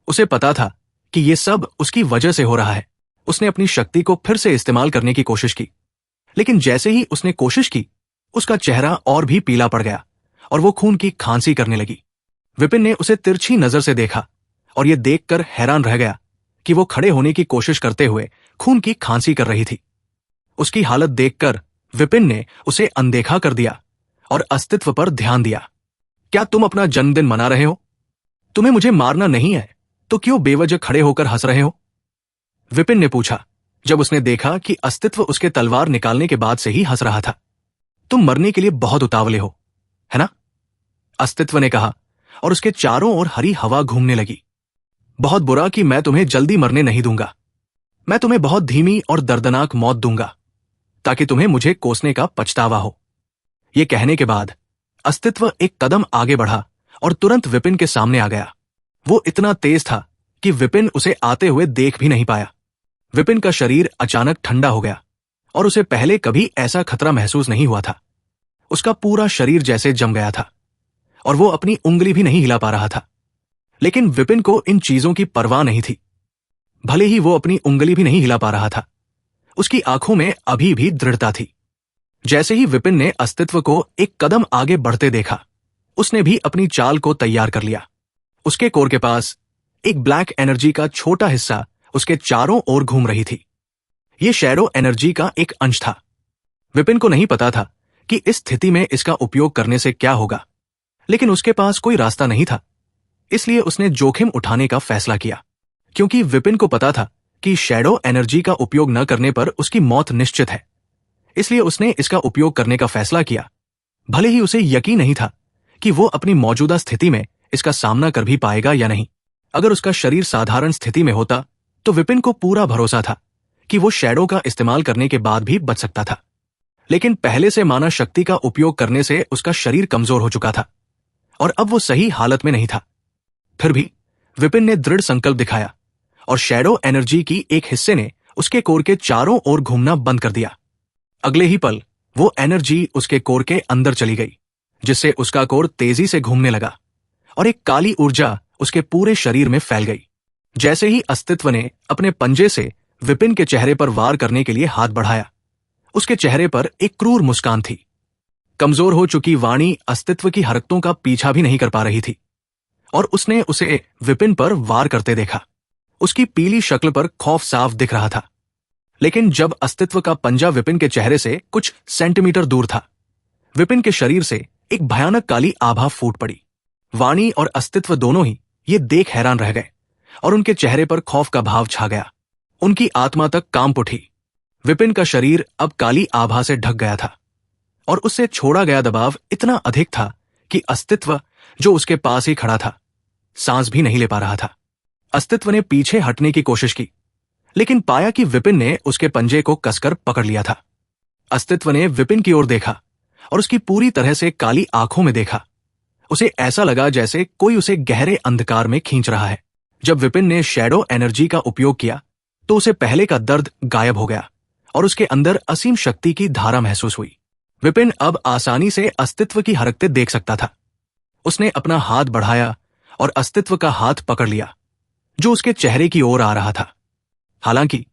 [SPEAKER 1] उसे पता था कि यह सब उसकी वजह से हो रहा है। उसने अपनी शक्ति को फिर से इस्तेमाल करने की कोशिश की, लेकिन जैसे ही उसने कोशिश की, उसका चेहरा और भी पीला पड़ गया और वो खून की खांसी करने लगी। विपिन ने उसे तिरछी नजर से देखा और यह देखकर हैरान रह गया कि वो खड़े होने की कोशिश करते हुए खून की खांसी कर रही थी। उसकी हालत देखकर विपिन ने उसे अनदेखा कर दिया और अस्तित्व पर ध्यान दिया। क्या तुम अपना जन्मदिन मना रहे हो? तुम्हें मुझे मारना नहीं है तो क्यों बेवजह खड़े होकर हंस रहे हो? विपिन ने पूछा, जब उसने देखा कि अस्तित्व उसके तलवार निकालने के बाद से ही हंस रहा था। तुम मरने के लिए बहुत उतावले हो, है ना? अस्तित्व ने कहा और उसके चारों ओर हरी हवा घूमने लगी। बहुत बुरा कि मैं तुम्हें जल्दी मरने नहीं दूंगा। मैं तुम्हें बहुत धीमी और दर्दनाक मौत दूंगा, ताकि तुम्हें मुझे कोसने का पछतावा हो। यह कहने के बाद अस्तित्व एक कदम आगे बढ़ा और तुरंत विपिन के सामने आ गया। वो इतना तेज था कि विपिन उसे आते हुए देख भी नहीं पाया। विपिन का शरीर अचानक ठंडा हो गया और उसे पहले कभी ऐसा खतरा महसूस नहीं हुआ था। उसका पूरा शरीर जैसे जम गया था और वो अपनी उंगली भी नहीं हिला पा रहा था। लेकिन विपिन को इन चीजों की परवाह नहीं थी। भले ही वो अपनी उंगली भी नहीं हिला पा रहा था, उसकी आंखों में अभी भी दृढ़ता थी। जैसे ही विपिन ने अस्तित्व को एक कदम आगे बढ़ते देखा, उसने भी अपनी चाल को तैयार कर लिया। उसके कोर के पास एक ब्लैक एनर्जी का छोटा हिस्सा उसके चारों ओर घूम रही थी। यह शैडो एनर्जी का एक अंश था। विपिन को नहीं पता था कि इस स्थिति में इसका उपयोग करने से क्या होगा, लेकिन उसके पास कोई रास्ता नहीं था। इसलिए उसने जोखिम उठाने का फैसला किया, क्योंकि विपिन को पता था कि शैडो एनर्जी का उपयोग न करने पर उसकी मौत निश्चित है। इसलिए उसने इसका उपयोग करने का फैसला किया, भले ही उसे यकीन नहीं था कि वो अपनी मौजूदा स्थिति में इसका सामना कर भी पाएगा या नहीं। अगर उसका शरीर साधारण स्थिति में होता तो विपिन को पूरा भरोसा था कि वो शैडो का इस्तेमाल करने के बाद भी बच सकता था। लेकिन पहले से माना शक्ति का उपयोग करने से उसका शरीर कमजोर हो चुका था और अब वो सही हालत में नहीं था। फिर भी विपिन ने दृढ़ संकल्प दिखाया और शैडो एनर्जी की एक हिस्से ने उसके कोर के चारों ओर घूमना बंद कर दिया। अगले ही पल वो एनर्जी उसके कोर के अंदर चली गई, जिससे उसका कोर तेजी से घूमने लगा और एक काली ऊर्जा उसके पूरे शरीर में फैल गई। जैसे ही अस्तित्व ने अपने पंजे से विपिन के चेहरे पर वार करने के लिए हाथ बढ़ाया, उसके चेहरे पर एक क्रूर मुस्कान थी। कमजोर हो चुकी वाणी अस्तित्व की हरकतों का पीछा भी नहीं कर पा रही थी और उसने उसे विपिन पर वार करते देखा। उसकी पीली शक्ल पर खौफ साफ दिख रहा था। लेकिन जब अस्तित्व का पंजा विपिन के चेहरे से कुछ सेंटीमीटर दूर था, विपिन के शरीर से एक भयानक काली आभा फूट पड़ी। वाणी और अस्तित्व दोनों ही ये देख हैरान रह गए और उनके चेहरे पर खौफ का भाव छा गया। उनकी आत्मा तक कांप उठी। विपिन का शरीर अब काली आभा से ढक गया था और उससे छोड़ा गया दबाव इतना अधिक था कि अस्तित्व, जो उसके पास ही खड़ा था, सांस भी नहीं ले पा रहा था। अस्तित्व ने पीछे हटने की कोशिश की, लेकिन पाया कि विपिन ने उसके पंजे को कसकर पकड़ लिया था। अस्तित्व ने विपिन की ओर देखा और उसकी पूरी तरह से काली आंखों में देखा। उसे ऐसा लगा जैसे कोई उसे गहरे अंधकार में खींच रहा है। जब विपिन ने शैडो एनर्जी का उपयोग किया तो उसे पहले का दर्द गायब हो गया और उसके अंदर असीम शक्ति की धारा महसूस हुई। विपिन अब आसानी से अस्तित्व की हरकतें देख सकता था। उसने अपना हाथ बढ़ाया और अस्तित्व का हाथ पकड़ लिया, जो उसके चेहरे की ओर आ रहा था। हालांकि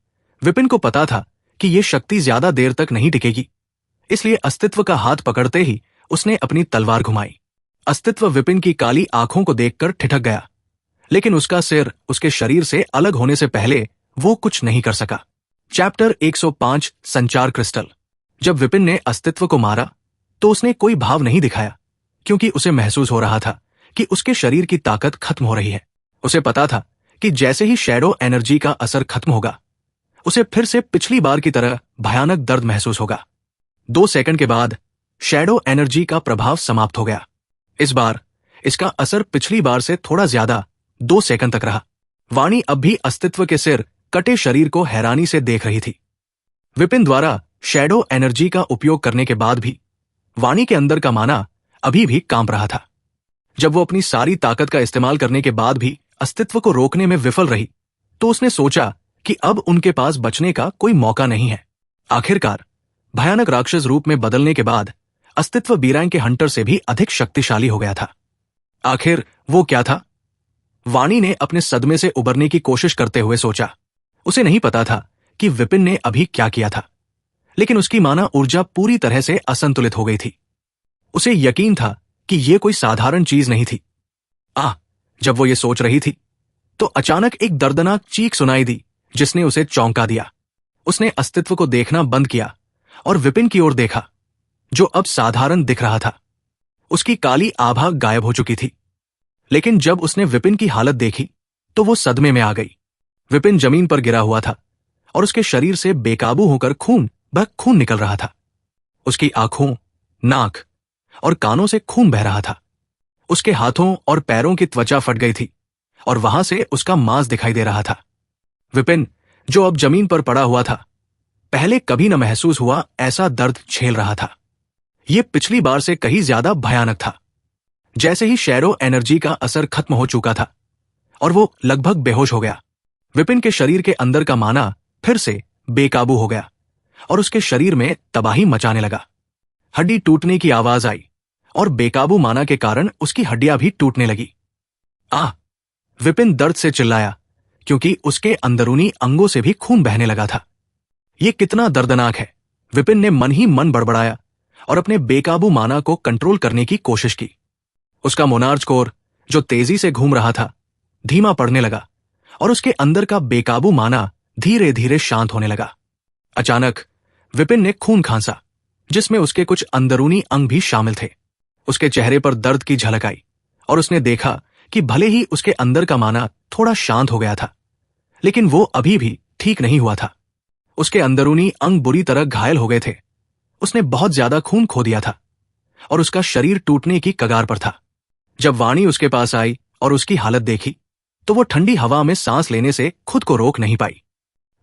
[SPEAKER 1] विपिन को पता था कि यह शक्ति ज्यादा देर तक नहीं टिकेगी, इसलिए अस्तित्व का हाथ पकड़ते ही उसने अपनी तलवार घुमाई। अस्तित्व विपिन की काली आंखों को देखकर ठिठक गया, लेकिन उसका सिर उसके शरीर से अलग होने से पहले वो कुछ नहीं कर सका। चैप्टर 105 संचार क्रिस्टल। जब विपिन ने अस्तित्व को मारा तो उसने कोई भाव नहीं दिखाया, क्योंकि उसे महसूस हो रहा था कि उसके शरीर की ताकत खत्म हो रही है। उसे पता था कि जैसे ही शैडो एनर्जी का असर खत्म होगा, उसे फिर से पिछली बार की तरह भयानक दर्द महसूस होगा। 2 सेकंड के बाद शैडो एनर्जी का प्रभाव समाप्त हो गया। इस बार इसका असर पिछली बार से थोड़ा ज्यादा 2 सेकंड तक रहा। वाणी अब भी अस्तित्व के सिर कटे शरीर को हैरानी से देख रही थी। विपिन द्वारा शैडो एनर्जी का उपयोग करने के बाद भी वाणी के अंदर का माना अभी भी कांप रहा था। जब वो अपनी सारी ताकत का इस्तेमाल करने के बाद भी अस्तित्व को रोकने में विफल रही, तो उसने सोचा कि अब उनके पास बचने का कोई मौका नहीं है। आखिरकार भयानक राक्षस रूप में बदलने के बाद अस्तित्व बीरांग के हंटर से भी अधिक शक्तिशाली हो गया था। आखिर वो क्या था? वाणी ने अपने सदमे से उबरने की कोशिश करते हुए सोचा। उसे नहीं पता था कि विपिन ने अभी क्या किया था, लेकिन उसकी माना ऊर्जा पूरी तरह से असंतुलित हो गई थी। उसे यकीन था कि यह कोई साधारण चीज नहीं थी। जब वो ये सोच रही थी, तो अचानक एक दर्दनाक चीख सुनाई दी, जिसने उसे चौंका दिया। उसने अस्तित्व को देखना बंद किया और विपिन की ओर देखा, जो अब साधारण दिख रहा था। उसकी काली आभा गायब हो चुकी थी। लेकिन जब उसने विपिन की हालत देखी, तो वो सदमे में आ गई। विपिन जमीन पर गिरा हुआ था और उसके शरीर से बेकाबू होकर खून निकल रहा था। उसकी आंखों, नाक और कानों से खून बह रहा था। उसके हाथों और पैरों की त्वचा फट गई थी और वहां से उसका मांस दिखाई दे रहा था। विपिन, जो अब जमीन पर पड़ा हुआ था, पहले कभी न महसूस हुआ ऐसा दर्द झेल रहा था। यह पिछली बार से कहीं ज्यादा भयानक था। जैसे ही शैडो एनर्जी का असर खत्म हो चुका था और वो लगभग बेहोश हो गया, विपिन के शरीर के अंदर का माना फिर से बेकाबू हो गया और उसके शरीर में तबाही मचाने लगा। हड्डी टूटने की आवाज आई और बेकाबू माना के कारण उसकी हड्डियां भी टूटने लगी। विपिन दर्द से चिल्लाया, क्योंकि उसके अंदरूनी अंगों से भी खून बहने लगा था। यह कितना दर्दनाक है। विपिन ने मन ही मन बड़बड़ाया और अपने बेकाबू माना को कंट्रोल करने की कोशिश की। उसका मोनार्च कोर, जो तेजी से घूम रहा था, धीमा पड़ने लगा और उसके अंदर का बेकाबू माना धीरे धीरे शांत होने लगा। अचानक विपिन ने खून खांसा, जिसमें उसके कुछ अंदरूनी अंग भी शामिल थे। उसके चेहरे पर दर्द की झलक आई और उसने देखा कि भले ही उसके अंदर का माना थोड़ा शांत हो गया था, लेकिन वो अभी भी ठीक नहीं हुआ था। उसके अंदरूनी अंग बुरी तरह घायल हो गए थे। उसने बहुत ज्यादा खून खो दिया था और उसका शरीर टूटने की कगार पर था। जब वाणी उसके पास आई और उसकी हालत देखी, तो वो ठंडी हवा में सांस लेने से खुद को रोक नहीं पाई।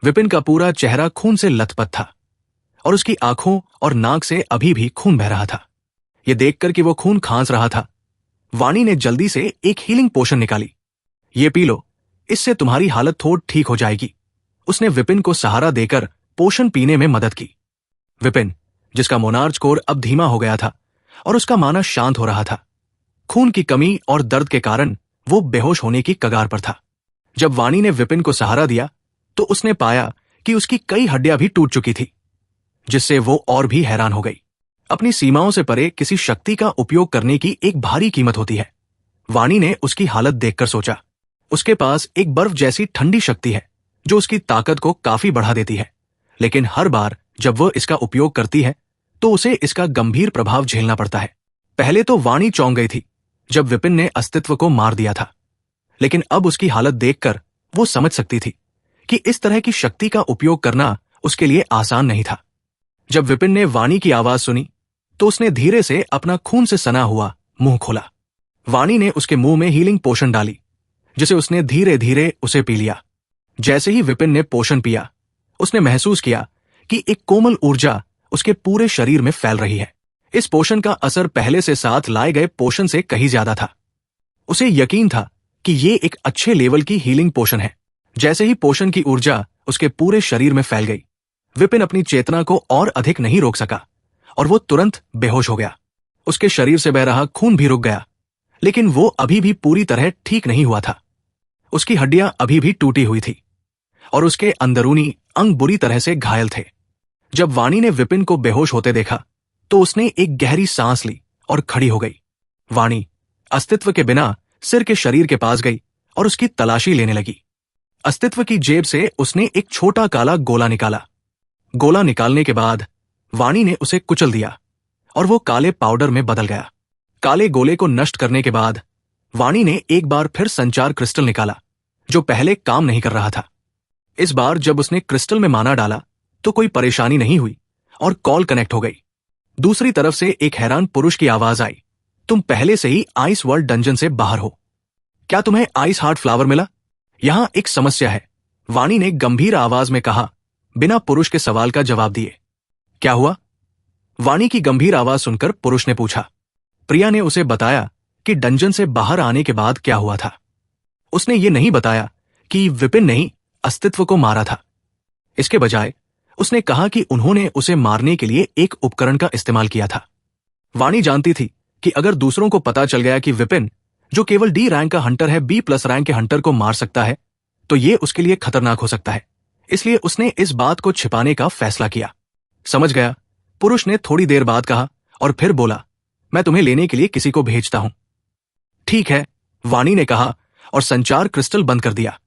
[SPEAKER 1] विपिन का पूरा चेहरा खून से लथपथ था और उसकी आंखों और नाक से अभी भी खून बह रहा था। यह देखकर कि वो खून खांस रहा था, वाणी ने जल्दी से एक हीलिंग पोशन निकाली। ये पी लो, इससे तुम्हारी हालत थोड़ी ठीक हो जाएगी। उसने विपिन को सहारा देकर पोशन पीने में मदद की। विपिन, जिसका मोनार्च कोर अब धीमा हो गया था और उसका माना शांत हो रहा था, खून की कमी और दर्द के कारण वो बेहोश होने की कगार पर था। जब वाणी ने विपिन को सहारा दिया, तो उसने पाया कि उसकी कई हड्डियां भी टूट चुकी थी, जिससे वो और भी हैरान हो गई। अपनी सीमाओं से परे किसी शक्ति का उपयोग करने की एक भारी कीमत होती है। वाणी ने उसकी हालत देखकर सोचा, उसके पास एक बर्फ जैसी ठंडी शक्ति है, जो उसकी ताकत को काफी बढ़ा देती है, लेकिन हर बार जब वह इसका उपयोग करती है, तो उसे इसका गंभीर प्रभाव झेलना पड़ता है। पहले तो वाणी चौंक गई थी जब विपिन ने अस्तित्व को मार दिया था, लेकिन अब उसकी हालत देखकर वो समझ सकती थी कि इस तरह की शक्ति का उपयोग करना उसके लिए आसान नहीं था। जब विपिन ने वाणी की आवाज सुनी, तो उसने धीरे से अपना खून से सना हुआ मुंह खोला। वाणी ने उसके मुंह में हीलिंग पोशन डाली, जिसे उसने धीरे धीरे उसे पी लिया। जैसे ही विपिन ने पोशन पिया, उसने महसूस किया कि एक कोमल ऊर्जा उसके पूरे शरीर में फैल रही है। इस पोशन का असर पहले से साथ लाए गए पोशन से कहीं ज्यादा था। उसे यकीन था कि ये एक अच्छे लेवल की हीलिंग पोशन है। जैसे ही पोशन की ऊर्जा उसके पूरे शरीर में फैल गई, विपिन अपनी चेतना को और अधिक नहीं रोक सका और वो तुरंत बेहोश हो गया। उसके शरीर से बह रहा खून भी रुक गया, लेकिन वो अभी भी पूरी तरह ठीक नहीं हुआ था। उसकी हड्डियां अभी भी टूटी हुई थी और उसके अंदरूनी अंग बुरी तरह से घायल थे। जब वाणी ने विपिन को बेहोश होते देखा, तो उसने एक गहरी सांस ली और खड़ी हो गई। वाणी अस्तित्व के बिना सिर के शरीर के पास गई और उसकी तलाशी लेने लगी। अस्तित्व की जेब से उसने एक छोटा काला गोला निकाला। गोला निकालने के बाद वाणी ने उसे कुचल दिया और वो काले पाउडर में बदल गया। काले गोले को नष्ट करने के बाद वाणी ने एक बार फिर संचार क्रिस्टल निकाला, जो पहले काम नहीं कर रहा था। इस बार जब उसने क्रिस्टल में माना डाला तो कोई परेशानी नहीं हुई और कॉल कनेक्ट हो गई। दूसरी तरफ से एक हैरान पुरुष की आवाज आई, तुम पहले से ही आइस वर्ल्ड डंजन से बाहर हो। क्या तुम्हें आइस हार्ट फ्लावर मिला? यहां एक समस्या है, वाणी ने गंभीर आवाज में कहा, बिना पुरुष के सवाल का जवाब दिए। क्या हुआ? वाणी की गंभीर आवाज सुनकर पुरुष ने पूछा। प्रिया ने उसे बताया कि डंजन से बाहर आने के बाद क्या हुआ था। उसने ये नहीं बताया कि विपिन ने ही अस्तित्व को मारा था। इसके बजाय उसने कहा कि उन्होंने उसे मारने के लिए एक उपकरण का इस्तेमाल किया था। वाणी जानती थी कि अगर दूसरों को पता चल गया कि विपिन, जो केवल डी रैंक का हंटर है, बी प्लस रैंक के हंटर को मार सकता है, तो ये उसके लिए खतरनाक हो सकता है। इसलिए उसने इस बात को छिपाने का फैसला किया। समझ गया, पुरुष ने थोड़ी देर बाद कहा और फिर बोला, मैं तुम्हें लेने के लिए किसी को भेजता हूं। ठीक है, वाणी ने कहा और संचार क्रिस्टल बंद कर दिया।